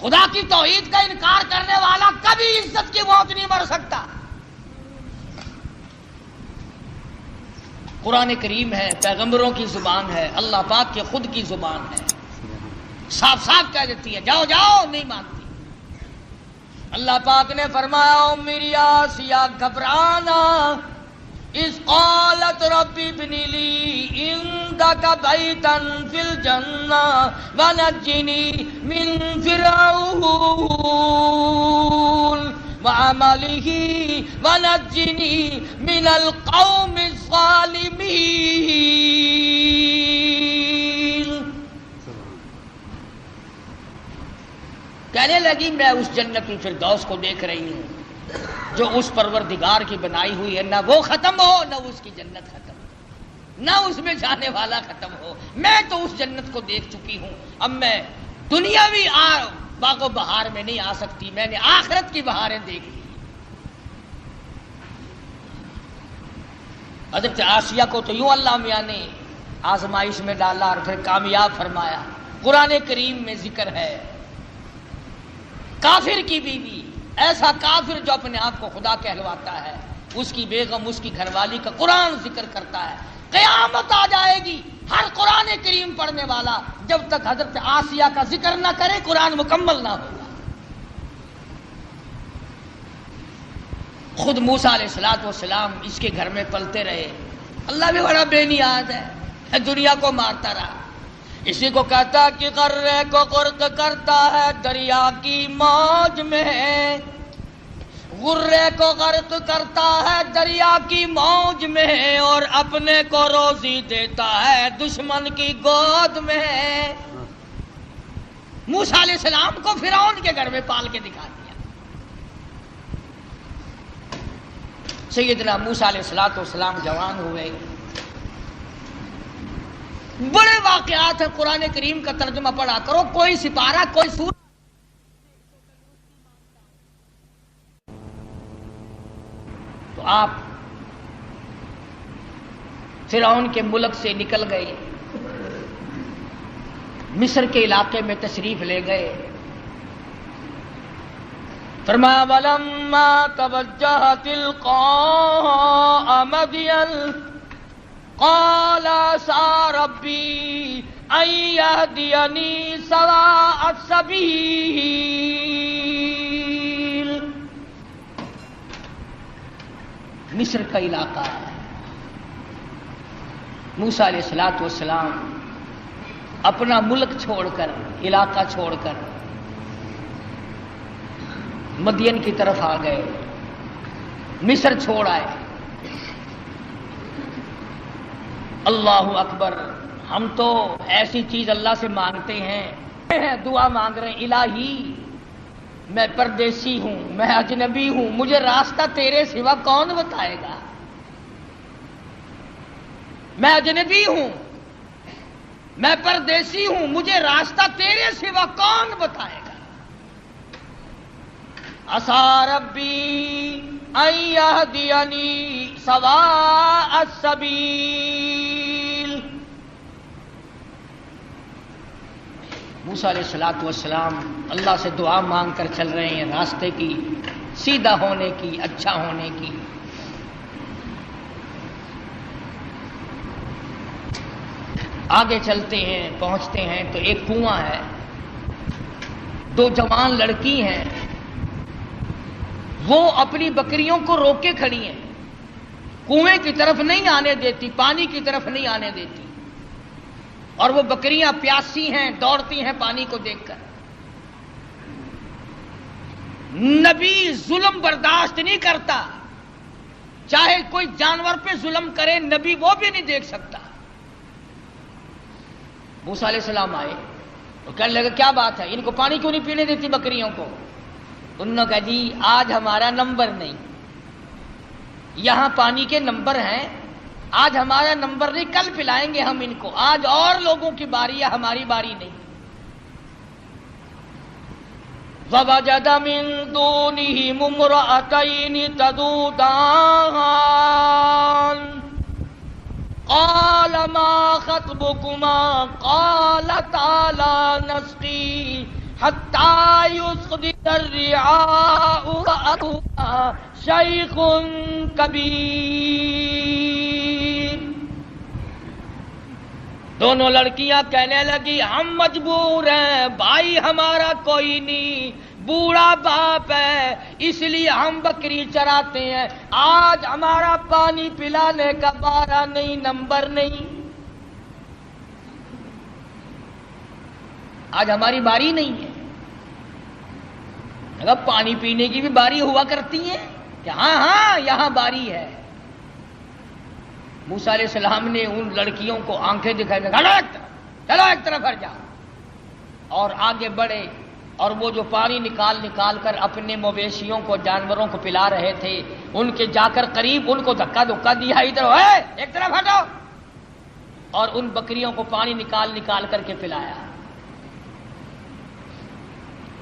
خدا کی توحید کا انکار کرنے والا کبھی عزت کی موت نہیں مر سکتا۔ قرآن کریم ہے، پیغمبروں کی زبان ہے، اللہ پاک کے خود کی زبان ہے، صاف صاف کہہ دیتی ہے جاؤ جاؤ، نہیں مانتی۔ اللہ پاک نے فرمایا او میری آسیہ گھبرانا، اذ قالت رب ابن لی عندک بیتا فی الجنہ ونجنی من فرعون وعملہ ونجنی من القوم الظالمین۔ کہنے لگی میں اس جنت الفردوس کو دیکھ رہی ہوں جو اس پروردگار کی بنائی ہوئی ہے، نہ وہ ختم ہو نہ اس کی جنت ختم ہو، نہ اس میں جانے والا ختم ہو، میں تو اس جنت کو دیکھ چکی ہوں، اب میں دنیاوی باغ و بہار میں نہیں آ سکتی، میں نے آخرت کی بہاریں دیکھ لی۔ حضرت آسیہ کو تو یوں اللہ میاں نے آزمائش میں ڈالا اور پھر کامیاب فرمایا۔ قرآن کریم میں ذکر ہے کافر کی بیوی، ایسا کافر جو اپنے آپ کو خدا کہلواتا ہے، اس کی بیگم، اس کی گھر والی کا قرآن ذکر کرتا ہے۔ قیامت آ جائے گی، ہر قرآن کریم پڑھنے والا جب تک حضرت آسیہ کا ذکر نہ کرے قرآن مکمل نہ ہوگا۔ خود موسیٰ علیہ السلام اس کے گھر میں پلتے رہے، اللہ بھی بڑا بے نیاز ہے، دنیا کو مارتا رہا۔ اسی کو کہتا کہ غرے کو غرق کرتا ہے دریا کی موج میں، غرے کو غرق کرتا ہے دریا کی موج میں، اور اپنے کو روزی دیتا ہے دشمن کی گود میں۔ موسیٰ علیہ السلام کو فرعون کے گھر میں پال کے دکھا دیا۔ سیدنا موسیٰ علیہ السلام جوان ہوئے، بڑے واقعات ہیں، قرآن کریم کا ترجمہ پڑھا کرو، کوئی سپارہ، کوئی سورہ۔ تو آپ فرعون کے ملک سے نکل گئے، مصر کے علاقے میں تشریف لے گئے۔ فرمایا وَلَمَّا تَوَجَّهَ تِلْقَاءَ مَدْيَنَ قَالَ عَسَىٰ رَبِّي أَن يَهْدِيَنِي سَوَاءَ السَّبِيلِ۔ مصر کا علاقہ ہے۔ موسیٰ علیہ السلام اپنا ملک چھوڑ کر، علاقہ چھوڑ کر مدین کی طرف آ گئے، مصر چھوڑ آئے۔ اللہ اکبر، ہم تو ایسی چیز اللہ سے مانگتے ہیں، دعا مانگ رہے ہیں، الہی میں پردیسی ہوں، میں اجنبی ہوں، مجھے راستہ تیرے سوا کون بتائے گا؟ میں اجنبی ہوں، میں پردیسی ہوں، مجھے راستہ تیرے سوا کون بتائے گا؟ عَسَىٰ رَبِّي أَن يَهْدِيَنِي سَوَاءَ السَّبِيلِ۔ موسیٰ علیہ السلام اللہ سے دعا مانگ کر چل رہے ہیں، راستے کی سیدھا ہونے کی، اچھا ہونے کی۔ آگے چلتے ہیں، پہنچتے ہیں تو ایک کنواں ہے، دو جوان لڑکی ہیں، وہ اپنی بکریوں کو روک کے کھڑی ہیں، کنویں کی طرف نہیں آنے دیتی، پانی کی طرف نہیں آنے دیتی، اور وہ بکریاں پیاسی ہیں، دوڑتی ہیں پانی کو دیکھ کر۔ نبی ظلم برداشت نہیں کرتا، چاہے کوئی جانور پہ ظلم کرے، نبی وہ بھی نہیں دیکھ سکتا۔ موسیٰ علیہ السلام آئے تو کہنے لگے کیا بات ہے، ان کو پانی کیوں نہیں پینے دیتی بکریوں کو؟ انہوں نے کہا جی آج ہمارا نمبر نہیں، یہاں پانی کے نمبر ہیں، آج ہمارا نمبر نہیں، کل پلائیں گے ہم ان کو، آج اور لوگوں کی باری ہے، ہماری باری نہیں۔ وَوَجَدَ مِن دُونِهِمُ امْرَأَتَيْنِ تَذُودَانِ قَالَ مَا خَطْبُكُمَا قَالَتَا لَا نَسْقِي حَتَّى يُصْدِرَ الرِّعَاءُ وَأَبُونَا شَيْخٌ كَبِيرٌ۔ دونوں لڑکیاں کہنے لگی ہم مجبور ہیں، بھائی ہمارا کوئی نہیں، بوڑھا باپ ہے، اس لیے ہم بکری چراتے ہیں، آج ہمارا پانی پلانے کا بارہ نہیں، نمبر نہیں، آج ہماری باری نہیں ہے۔ اگر پانی پینے کی بھی باری ہوا کرتی ہے کہ ہاں ہاں یہاں باری ہے۔ موسیٰ علیہ السلام نے ان لڑکیوں کو آنکھیں دکھائی، چلو ایک طرف ہٹ جاؤ، اور آگے بڑھے، اور وہ جو پانی نکال کر اپنے مویشیوں کو، جانوروں کو پلا رہے تھے، ان کے جا کر قریب ان کو دھکا دیا، ادھر ایک طرف ہٹو، اور ان بکریوں کو پانی نکال کر کے پلایا۔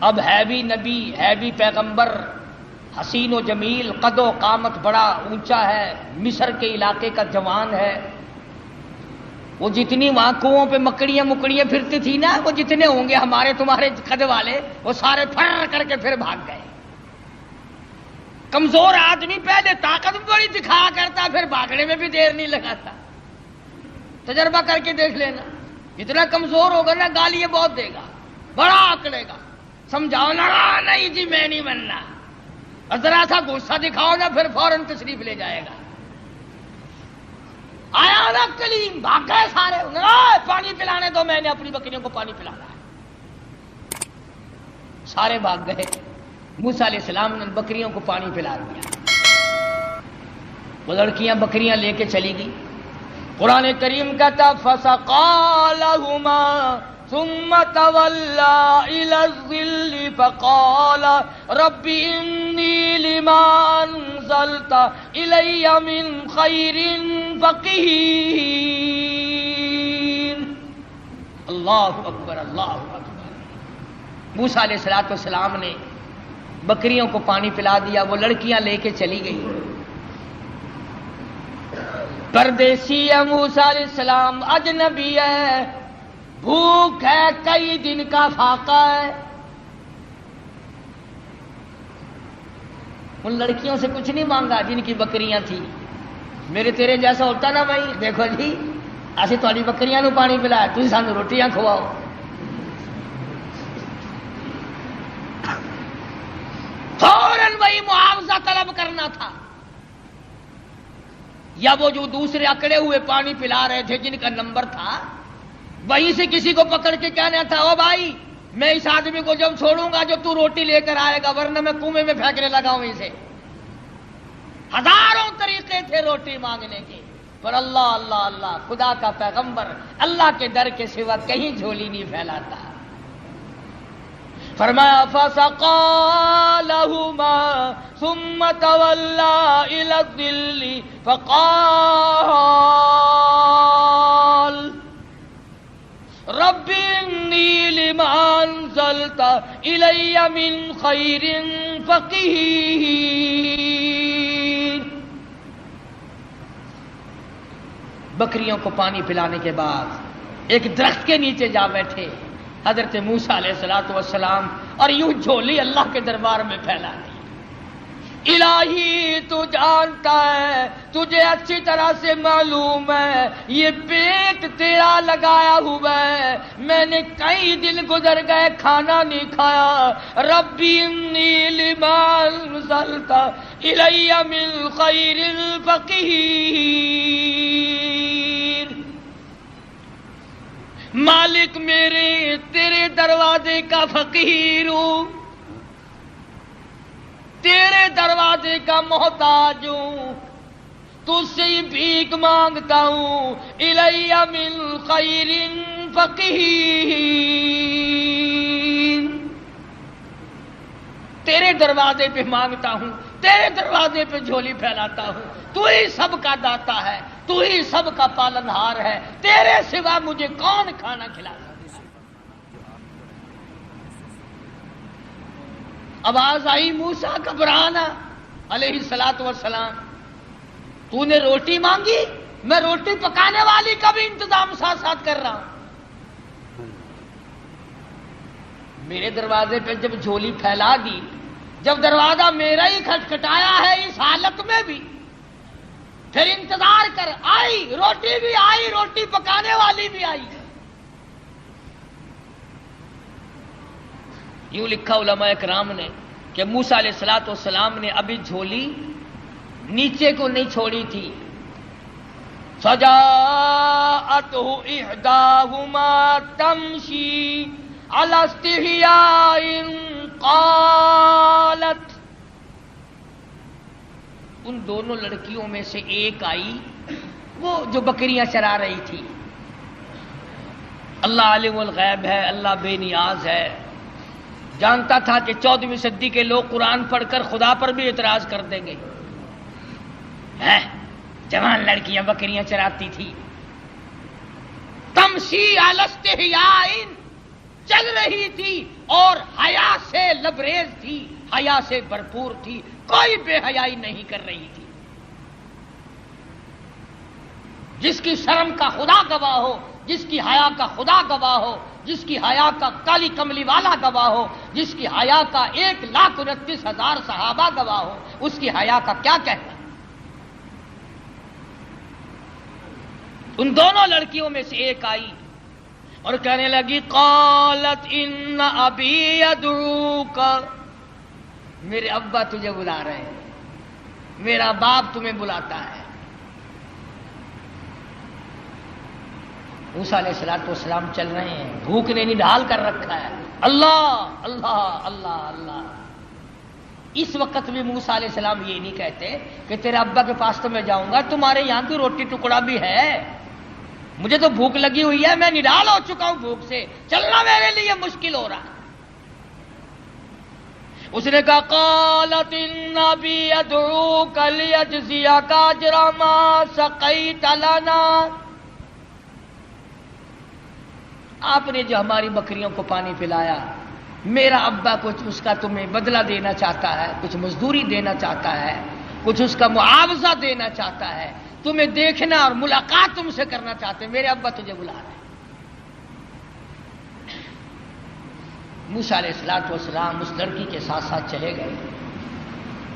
اب ہے بھی نبی، ہے بھی پیغمبر، حسین و جمیل، قد و قامت بڑا اونچا ہے، مصر کے علاقے کا جوان ہے. وہ جتنی وہاں کنووں پہ مکڑیاں پھرتی تھی نا، وہ جتنے ہوں گے ہمارے تمہارے قد والے، وہ سارے پھر کر کے پھر بھاگ گئے. کمزور آدمی پہلے طاقت بڑی دکھایا کرتا، پھر بھاگنے میں بھی دیر نہیں لگاتا. تجربہ کر کے دیکھ لینا، جتنا کمزور ہوگا نا گالیاں بہت دے گا، بڑا آکڑے گا. سمجھاؤ نا، نہیں جی میں نہیں بننا، اور ذرا سا غصہ دکھاؤ نا پھر فوراً تشریف لے جائے گا. آیا نا کلیم، بھاگ گئے سارے. پانی پلانے دو، میں نے اپنی بکریوں کو پانی پلانا ہے. سارے بھاگ گئے. موسیٰ علیہ السلام نے بکریوں کو پانی پلا دیا. وہ لڑکیاں بکریاں لے کے چلی گئی. قرآن کریم کہتا فَسَقَىٰ لَهُمَا ثُمَّ تَوَلَّىٰ إِلَى الظِّلِّ فَقَالَ رَبِّ إِنِّي لِمَا أَنزَلْتَ إِلَيَّ مِنْ خَيْرٍ فَقِيرٌ. اللہ اکبر، اللہ اکبر. موسیٰ علیہ السلام نے بکریوں کو پانی پلا دیا. وہ لڑکیاں لے کے چلی گئی. پردیسی ہے موسیٰ علیہ السلام، اجنبی ہے، بھوک ہے، کئی دن کا فاقہ ہے. ان لڑکیوں سے کچھ نہیں مانگا جن کی بکریاں تھیں. میرے تیرے جیسا ہوتا نا بھائی، دیکھو جی اسی تھوڑی بکریاں نو پانی پلایا، تھی سانو روٹیاں کھواؤ. فوراً وہی معاوضہ طلب کرنا تھا. یا وہ جو دوسرے اکڑے ہوئے پانی پلا رہے تھے جن کا نمبر تھا، وہیں سے کسی کو پکڑ کے کہنا تھا او بھائی میں اس آدمی کو جب چھوڑوں گا جو تو روٹی لے کر آئے گا، ورنہ میں کنویں میں پھینکنے لگا ہوں اسے. ہزاروں طریقے تھے روٹی مانگنے کے، پر اللہ اللہ اللہ، خدا کا پیغمبر اللہ کے در کے سوا کہیں جھولی نہیں پھیلاتا. فرمایا فَسَقَىٰ لَهُمَا ثُمَّ تَوَلَّىٰ إِلَى الظِّلِّ فَقَالَ رَبِّ إِنِّي لِمَا أَنزَلْتَ إِلَيَّ مِنْ خَيْرٍ فَقِيرٌ. بکریوں کو پانی پلانے کے بعد ایک درخت کے نیچے جا بیٹھے حضرت موسیٰ علیہ السلام، اور یوں جھولی اللہ کے دربار میں پھیلا دی. الہی تو جانتا ہے، تجھے اچھی طرح سے معلوم ہے یہ پیٹ تیرا لگایا ہوا ہے، میں نے کئی دن گزر گئے کھانا نہیں کھایا. ربی انی لما انزلت الی من خیر فقیر. مالک میرے تیرے دروازے کا فقیر ہوں، تیرے دروازے کا محتاج ہوں، تجھ سے ہی بھیک مانگتا ہوں. الی من خیر فقیر. تیرے دروازے پہ مانگتا ہوں، تیرے دروازے پہ جھولی پھیلاتا ہوں. تو ہی سب کا داتا ہے، تو ہی سب کا پالنہار ہے، تیرے سوا مجھے کون کھانا کھلا سکتا. آواز آئی موسیٰ گھبرانا علیہ السلام، تو نے روٹی مانگی، میں روٹی پکانے والی کا بھی انتظام ساتھ ساتھ کر رہا ہوں. میرے دروازے پہ جب جھولی پھیلا دی، جب دروازہ میرا ہی کھٹکھٹایا ہے اس حالت میں بھی، پھر انتظار کر. آئی روٹی بھی آئی، روٹی پکانے والی بھی آئی. یوں لکھا علماء کرام نے کہ موسیٰ علیہ السلام نے ابھی جھولی نیچے کو نہیں چھوڑی تھی. فجاءته احداهما تمشي على استحياء قالت. ان دونوں لڑکیوں میں سے ایک آئی، وہ جو بکریاں چرا رہی تھی. اللہ عالم الغیب ہے، اللہ بے نیاز ہے، جانتا تھا کہ 14ویں صدی کے لوگ قرآن پڑھ کر خدا پر بھی اعتراض کر دیں گے. جوان لڑکیاں بکریاں چراتی تھی. تمشی علی استحیاء، چل رہی تھی اور حیا سے لبریز تھی، حیا سے بھرپور تھی، کوئی بے حیائی نہیں کر رہی تھی۔ جس کی شرم کا خدا گواہ ہو، جس کی حیا کا خدا گواہ ہو، جس کی حیا کا کالی کملی والا گواہ ہو، جس کی حیا کا 1,29,000 صحابہ گواہ ہو، اس کی حیا کا کیا کہنا۔ ان دونوں لڑکیوں میں سے ایک آئی اور کہنے لگی قالت ان ابی یدعوک، میرے ابا تجھے بلا رہے ہیں، میرا باپ تمہیں بلاتا ہے۔ موسیٰ علیہ السلام چل رہے ہیں، بھوک نے نڈال کر رکھا ہے، اللہ اللہ اللہ اللہ۔ اس وقت بھی موسیٰ علیہ السلام یہ نہیں کہتے کہ تیرے ابا کے پاس تو میں جاؤں گا، تمہارے یہاں کی روٹی ٹکڑا بھی ہے، مجھے تو بھوک لگی ہوئی ہے، میں نڈال ہو چکا ہوں بھوک سے، چلنا میرے لیے مشکل ہو رہا ہے۔ اس نے کہا قالت ان ابی یدعوک لیجزیک اجر ما سقیت لنا، آپ نے جو ہماری بکریوں کو پانی پلایا، میرا ابا کچھ اس کا تمہیں بدلہ دینا چاہتا ہے، کچھ مزدوری دینا چاہتا ہے، کچھ اس کا معاوضہ دینا چاہتا ہے، تمہیں دیکھنا اور ملاقات تم سے کرنا چاہتے ہیں، میرے ابا تجھے بلا رہے ہیں۔ موسیٰ علیہ السلام اس لڑکی کے ساتھ ساتھ چلے گئے۔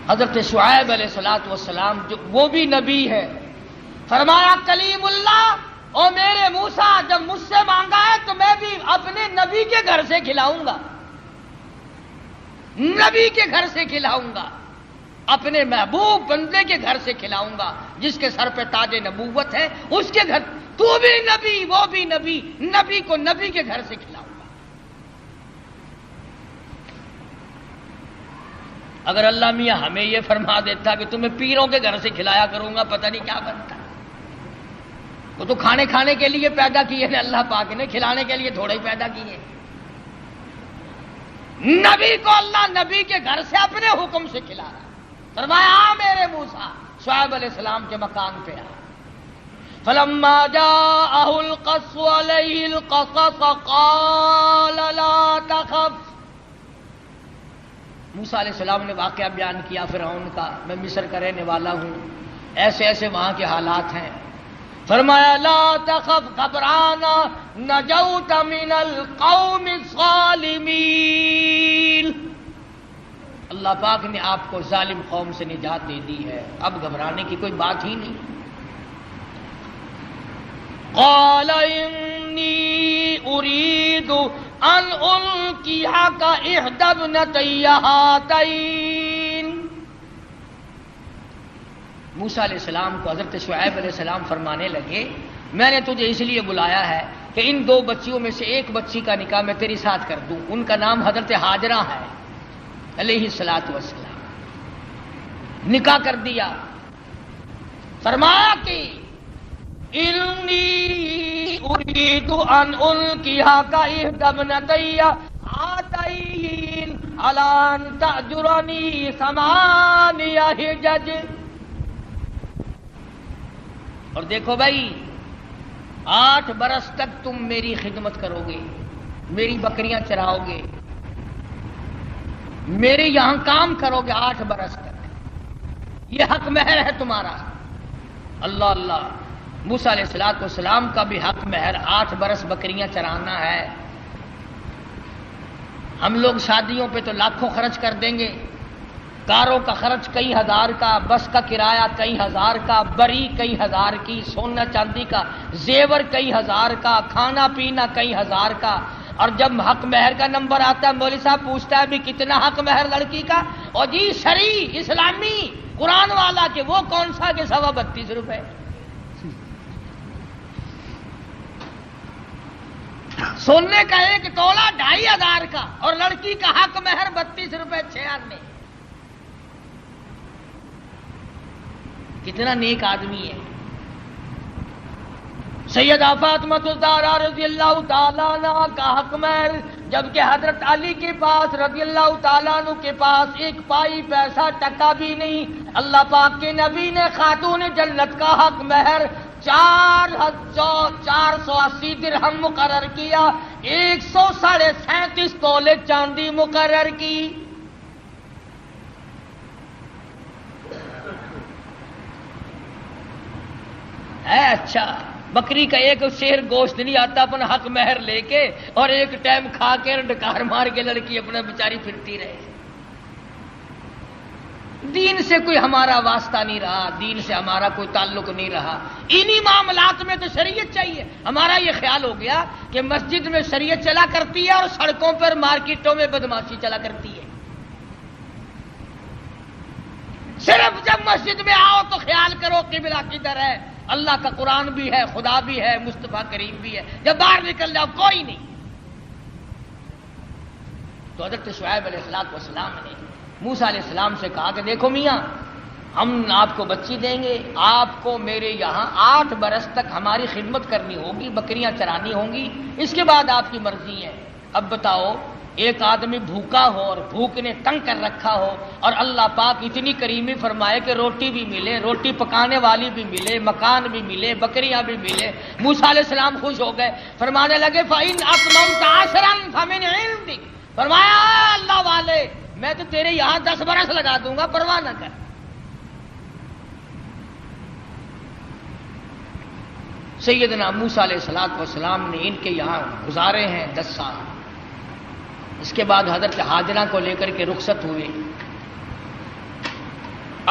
حضرت شعیب علیہ السلام جو وہ بھی نبی ہے، فرمایا کلیم اللہ، او میرے موسیٰ جب مجھ سے مانگا ہے تو میں بھی اپنے نبی کے گھر سے کھلاؤں گا، نبی کے گھر سے کھلاؤں گا، اپنے محبوب بندے کے گھر سے کھلاؤں گا، جس کے سر پہ تاج نبوت ہے، اس کے گھر، تو بھی نبی وہ بھی نبی، نبی کو نبی کے گھر سے کھلاؤں گا۔ اگر اللہ میاں ہمیں یہ فرما دیتا کہ تمہیں پیروں کے گھر سے کھلایا کروں گا، پتہ نہیں کیا بنتا۔ وہ تو کھانے کے لیے پیدا کیے ہیں اللہ پاک نے، کھلانے کے لیے تھوڑے ہی پیدا کیے۔ نبی کو اللہ نبی کے گھر سے اپنے حکم سے کھلا رہا، فرمایا میرے موسیٰ، شعیب علیہ السلام کے مکان پہ آ۔ فلما جاءه القص عليه القصص قال لا تخف، موسیٰ علیہ السلام نے واقعہ بیان کیا فرعون کا، میں مصر کا رہنے والا ہوں، ایسے ایسے وہاں کے حالات ہیں۔ فرمایا لا تخف، گھبرانا، نجوت من القوم الظالمین، اللہ پاک نے آپ کو ظالم قوم سے نجات دے دی ہے، اب گھبرانے کی کوئی بات ہی نہیں۔ قال انی اريد ان القیک احدی ابنتی ہاتین، موسیٰ علیہ السلام کو حضرت شعیب علیہ السلام فرمانے لگے میں نے تجھے اس لیے بلایا ہے کہ ان دو بچیوں میں سے ایک بچی کا نکاح میں تیری ساتھ کر دوں، ان کا نام حضرت ہاجرہ ہے علیہ السلام، نکاح کر دیا۔ فرمایا کہ انی اريد ان القیک احدی ابنتی ہاتین علی ان تأجرنی 8 حجج، اور دیکھو بھائی 8 برس تک تم میری خدمت کرو گے، میری بکریاں چراؤ گے، میرے یہاں کام کرو گے 8 برس تک، یہ حق مہر ہے تمہارا۔ اللہ اللہ، موسیٰ علیہ السلام کا بھی حق مہر 8 برس بکریاں چرانا ہے۔ ہم لوگ شادیوں پہ تو لاکھوں خرچ کر دیں گے، کاروں کا خرچ کئی ہزار کا، بس کا کرایہ کئی ہزار کا، بری کئی ہزار کی، سونا چاندی کا زیور کئی ہزار کا، کھانا پینا کئی ہزار کا، اور جب حق مہر کا نمبر آتا ہے مولوی صاحب پوچھتا ہے بھی کتنا حق مہر لڑکی کا، اور جی شرعی اسلامی قرآن والا کہ وہ کون سا کہ 32.5 روپے۔ سونے کا 1 تولہ 2,500 کا، اور لڑکی کا حق مہر 32 روپے 6 آنے۔ کتنا نیک آدمی ہے۔ سیدہ فاطمہ الزہرا رضی اللہ تعالیٰ عنہ کا حق مہر، جبکہ حضرت علی کے پاس رضی اللہ تعالیٰ عنہ کے پاس 1 پائی پیسہ ٹکا بھی نہیں، اللہ پاک کے نبی نے خاتون جنت کا حق مہر 4 480 درہم مقرر کیا، 137.5 تولے چاندی مقرر کی۔ ہے اچھا، بکری کا ایک شیر گوشت نہیں آتا اپنا حق مہر لے کے، اور ایک ٹائم کھا کے ڈکار مار کے لڑکی اپنا بیچاری پھرتی رہے۔ دین سے کوئی ہمارا واسطہ نہیں رہا، دین سے ہمارا کوئی تعلق نہیں رہا۔ انہی معاملات میں تو شریعت چاہیے۔ ہمارا یہ خیال ہو گیا کہ مسجد میں شریعت چلا کرتی ہے اور سڑکوں پر مارکیٹوں میں بدماشی چلا کرتی ہے۔ صرف جب مسجد میں آؤ تو خیال کرو قبلہ کدھر ہے، اللہ کا قرآن بھی ہے، خدا بھی ہے، مصطفیٰ کریم بھی ہے۔ جب باہر نکل جاؤ کوئی نہیں۔ تو حضرت شعیب علیہ السلام نے موسیٰ علیہ السلام سے کہا کہ دیکھو میاں، ہم آپ کو بچی دیں گے، آپ کو میرے یہاں 8 برس تک ہماری خدمت کرنی ہوگی، بکریاں چرانی ہوں گی، اس کے بعد آپ کی مرضی ہے۔ اب بتاؤ، ایک آدمی بھوکا ہو اور بھوک نے تنگ کر رکھا ہو، اور اللہ پاک اتنی کریمی فرمائے کہ روٹی بھی ملے، روٹی پکانے والی بھی ملے، مکان بھی ملے، بکریاں بھی ملے۔ موسیٰ علیہ السلام خوش ہو گئے، فرمانے لگے فَإِنْ أَتْمَمْتَ عَشْرًا فَمِنْ عِنْدِكَ، فرمایا اللہ والے میں تو تیرے یہاں 10 برس لگا دوں گا، پرواہ نہ کر۔ سیدنا موسیٰ علیہ السلام نے ان کے یہاں گزارے ہیں 10 سال۔ اس کے بعد حضرت ہاجرہ کو لے کر کے رخصت ہوئے۔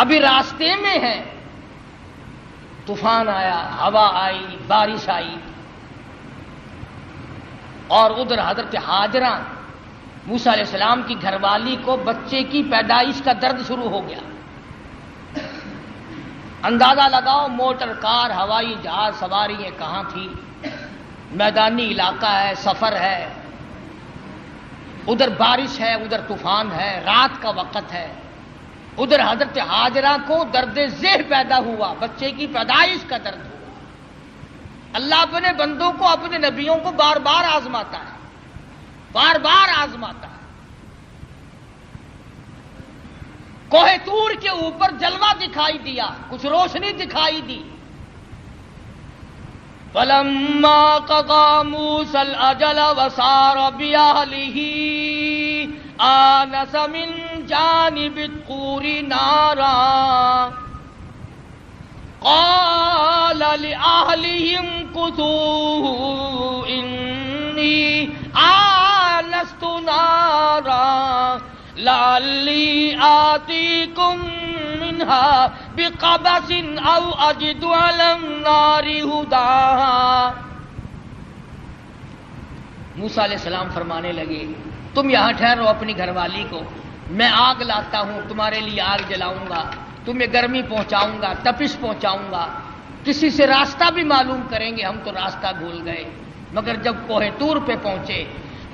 ابھی راستے میں ہیں، طوفان آیا، ہوا آئی، بارش آئی، اور ادھر حضرت ہاجرہ موسیٰ علیہ السلام کی گھر والی کو بچے کی پیدائش کا درد شروع ہو گیا۔ اندازہ لگاؤ موٹر کار، ہوائی جہاز سواریاں کہاں تھی، میدانی علاقہ ہے، سفر ہے، ادھر بارش ہے، ادھر طوفان ہے، رات کا وقت ہے، ادھر حضرت ہاجرہ کو درد ذہ پیدا ہوا، بچے کی پیدائش کا درد ہوا۔ اللہ اپنے بندوں کو، اپنے نبیوں کو بار بار آزماتا ہے، بار بار آزماتا ہے۔ کوہ طور کے اوپر جلوہ دکھائی دیا، کچھ روشنی دکھائی دی۔ فَلَمَّا قَضَىٰ مُوسَى الْأَجَلَ وَسَارَ بِأَهْلِهِ آنَسَ مِن جَانِبِ الطُّورِ نَارًا قَالَ لِأَهْلِهِ امْكُثُوا إِنِّي آنَسْتُ نَارًا لَعَلِّي آتِيكُم مِّنْهَا بِقَبَسٍ أَوْ أَجِدُ عَلَى النَّارِ هُدًى۔ موسیٰ علیہ السلام فرمانے لگے تم یہاں ٹھہرو اپنی گھر والی کو، میں آگ لاتا ہوں، تمہارے لیے آگ جلاؤں گا، تمہیں گرمی پہنچاؤں گا، تپش پہنچاؤں گا، کسی سے راستہ بھی معلوم کریں گے۔ ہم تو راستہ بھول گئے، مگر جب کوہ طور پہ پہنچے،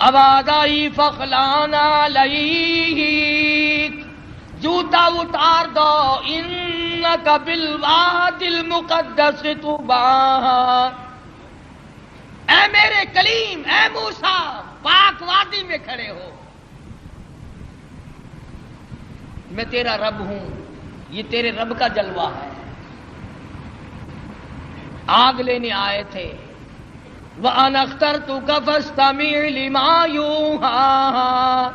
آواز آئی فخلان علیک، جوتا اتار دو، انک بالوادی المقدس طویٰ، اے میرے کلیم، اے موسیٰ، پاک وادی میں کھڑے ہو، میں تیرا رب ہوں، یہ تیرے رب کا جلوہ ہے۔ آگ لینے آئے تھے، وَأَنَا اخْتَرْتُكَ فَاسْتَمِعْ لِمَا يُوحَىٰ،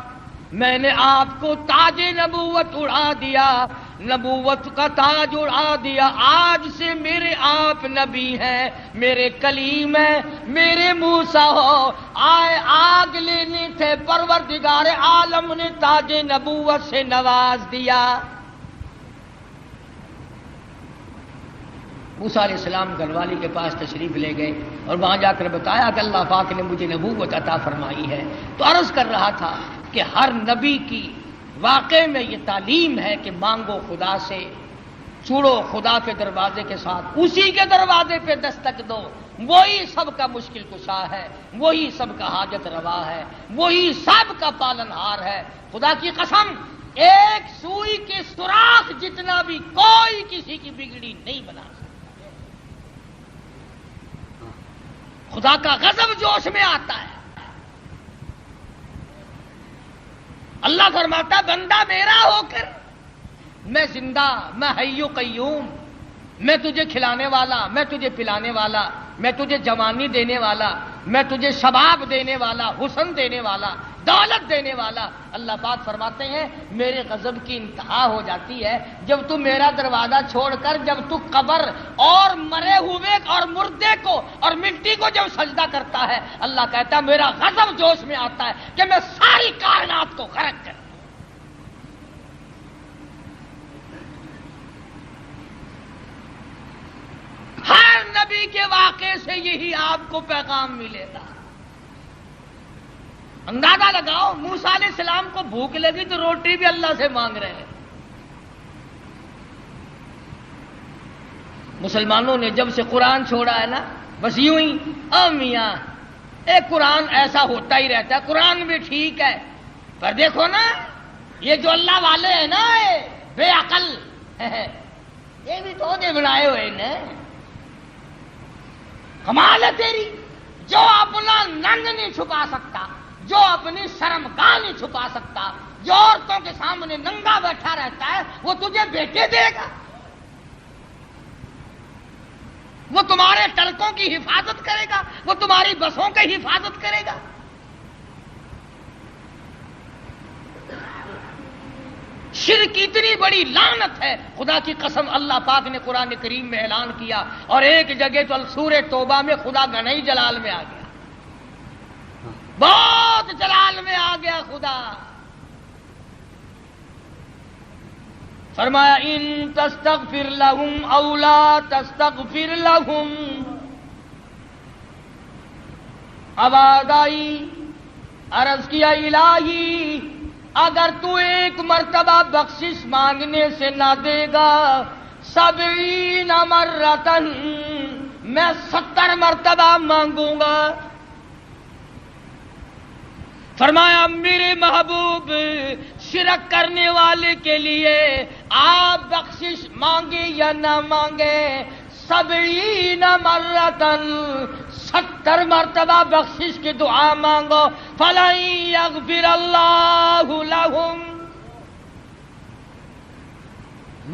میں نے آپ کو تاج نبوت اڑا دیا، نبوت کا تاج اڑا دیا، آج سے میرے آپ نبی ہیں، میرے کلیم ہیں، میرے موسیٰ ہو۔ آئے آگ لینے تھے، پروردگار عالم نے تاج نبوت سے نواز دیا۔ موسیٰ علیہ السلام گھر والی کے پاس تشریف لے گئے اور وہاں جا کر بتایا کہ اللہ پاک نے مجھے نبوت عطا فرمائی ہے۔ تو عرض کر رہا تھا کہ ہر نبی کی واقع میں یہ تعلیم ہے کہ مانگو خدا سے، چھوڑو خدا کے دروازے کے ساتھ، اسی کے دروازے پہ دستک دو، وہی سب کا مشکل کشا ہے، وہی سب کا حاجت روا ہے، وہی سب کا پالن ہار ہے۔ خدا کی قسم، ایک سوئی کے سوراخ جتنا بھی کوئی کسی کی بگڑی نہیں بنا سکتا۔ خدا کا غضب جوش میں آتا ہے۔ اللہ فرماتا بندہ میرا ہو کر، میں زندہ، میں حی و قیوم، میں تجھے کھلانے والا، میں تجھے پلانے والا، میں تجھے جوانی دینے والا، میں تجھے شباب دینے والا، حسن دینے والا، دولت دینے والا۔ اللہ پاک فرماتے ہیں میرے غضب کی انتہا ہو جاتی ہے جب تو میرا دروازہ چھوڑ کر، جب تو قبر اور مرے ہوئے اور مردے کو اور مٹی کو جب سجدہ کرتا ہے، اللہ کہتا ہے میرا غضب جوش میں آتا ہے کہ میں ساری کائنات کو غرق کر۔ ہر نبی کے واقعے سے یہی آپ کو پیغام ملے گا۔ اندازہ لگاؤ، موسیٰ علیہ السلام کو بھوک لگی تو روٹی بھی اللہ سے مانگ رہے ہیں۔ مسلمانوں نے جب سے قرآن چھوڑا ہے نا، بس یوں ہی میاں ایک قرآن ایسا ہوتا ہی رہتا ہے، قرآن بھی ٹھیک ہے پر دیکھو نا یہ جو اللہ والے ہیں نا بے عقل یہ بھی تو دے بنائے ہوئے نا۔ کمال ہے تیری، جو اپنا ننگ نہیں چھپا سکتا، جو اپنی شرمگاہ نہیں چھپا سکتا، جو عورتوں کے سامنے ننگا بیٹھا رہتا ہے، وہ تجھے بیٹے دے گا، وہ تمہارے ٹرکوں کی حفاظت کرے گا، وہ تمہاری بسوں کی حفاظت کرے گا۔ شرک اتنی بڑی لعنت ہے، خدا کی قسم اللہ پاک نے قرآن کریم میں اعلان کیا، اور ایک جگہ تو سورہ توبہ میں خدا گنائی جلال میں آ گیا، بہت جلال میں آ گیا خدا۔ فرمایا ان تستغفر لهم او لا تستغفر لهم، آواز آئی، عرض کیا الہی اگر تو ایک مرتبہ بخشش مانگنے سے نہ دے گا 70 مرتن، میں 70 مرتبہ مانگوں گا۔ فرمایا میرے محبوب شرک کرنے والے کے لیے آپ بخشش مانگے یا نہ مانگے 70 مرتن، 70 مرتبہ بخشش کی دعا مانگو، فَلَن يَغْفِرَ اللَّهُ لَهُمْ،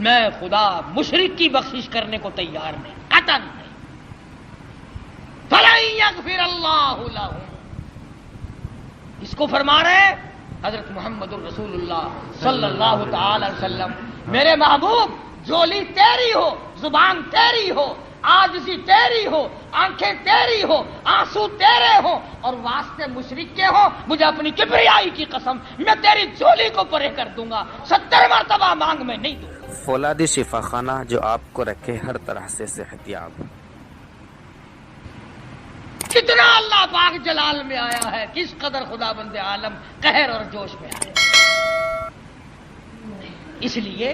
میں خدا مشرک کی بخشش کرنے کو تیار نہیں، قطعاً نہیں۔ فَلَن يَغْفِرَ اللَّهُ لَهُمْ، اس کو فرما رہے حضرت محمد الرسول اللہ صلی اللہ تعالی علیہ وسلم، میرے محبوب جولی تیری ہو، زبان تیری ہو، عاجزی تیری ہو، آنکھیں تیری ہو، آنسو تیرے ہو، اور واسطے مشرک کے ہو، مجھے اپنی کبریائی کی قسم میں تیری جولی کو پرے کر دوں گا، 70 مرتبہ مانگ میں نہیں دوں گا۔ فولادی شفا خانہ جو آپ کو رکھے ہر طرح سے صحت یاب۔ کتنا اللہ پاک جلال میں آیا ہے، کس قدر خدا بند عالم قہر اور جوش میں آیا۔ اس لیے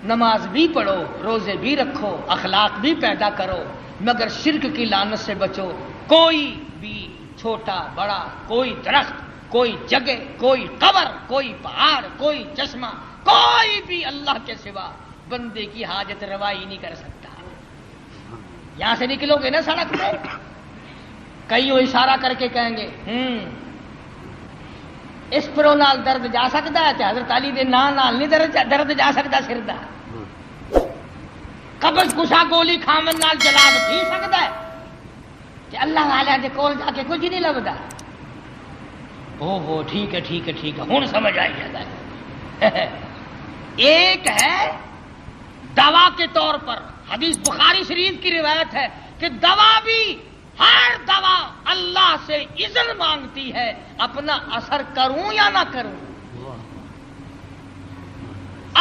نماز بھی پڑھو، روزے بھی رکھو، اخلاق بھی پیدا کرو، مگر شرک کی لعنت سے بچو۔ کوئی بھی چھوٹا بڑا، کوئی درخت، کوئی جگہ، کوئی قبر، کوئی پہاڑ، کوئی چشمہ، کوئی بھی اللہ کے سوا بندے کی حاجت روائی نہیں کر سکتا۔ یہاں سے نکلو گے نا سڑک پہ، کئی اشارہ کر کے کہیں گے اس پرو نال درد جا سکتا ہے، حضرت علی دے نال نہیں درد جا سکتا سر دا، قبض کشا گولی کھامن نال جلاب تھی سکتا ہے کہ اللہ والے دے کول جا کے کچھ نہیں لبدا۔ او ٹھیک ہے ٹھیک ہے ٹھیک ہے، ہن سمجھ آئی ہے۔ ایک ہے دوا کے طور پر، حدیث بخاری شریف کی روایت ہے کہ دوا بھی، ہر دوا اللہ سے اذن مانگتی ہے اپنا اثر کروں یا نہ کروں۔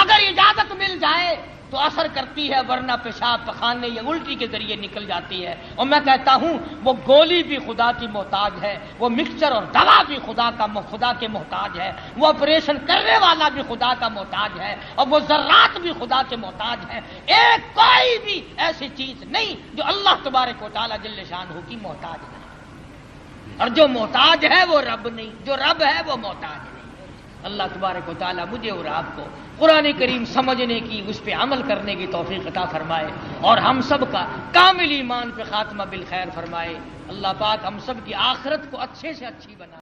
اگر اجازت مل جائے تو اثر کرتی ہے، ورنہ پیشاب پخانے یا الٹی کے ذریعے نکل جاتی ہے۔ اور میں کہتا ہوں وہ گولی بھی خدا کی محتاج ہے، وہ مکسچر اور دوا بھی خدا کے محتاج ہے، وہ آپریشن کرنے والا بھی خدا کا محتاج ہے، اور وہ ذرات بھی خدا کے محتاج ہے۔ ایک کوئی بھی ایسی چیز نہیں جو اللہ تبارک و تعالی جل شانہ کی محتاج نہیں، اور جو محتاج ہے وہ رب نہیں، جو رب ہے وہ محتاج نہیں۔ اللہ تبارک و تعالی مجھے اور آپ کو قرآن کریم سمجھنے کی، اس پہ عمل کرنے کی توفیق عطا فرمائے، اور ہم سب کا کامل ایمان پہ خاتمہ بالخیر فرمائے۔ اللہ پاک ہم سب کی آخرت کو اچھے سے اچھی بنائے۔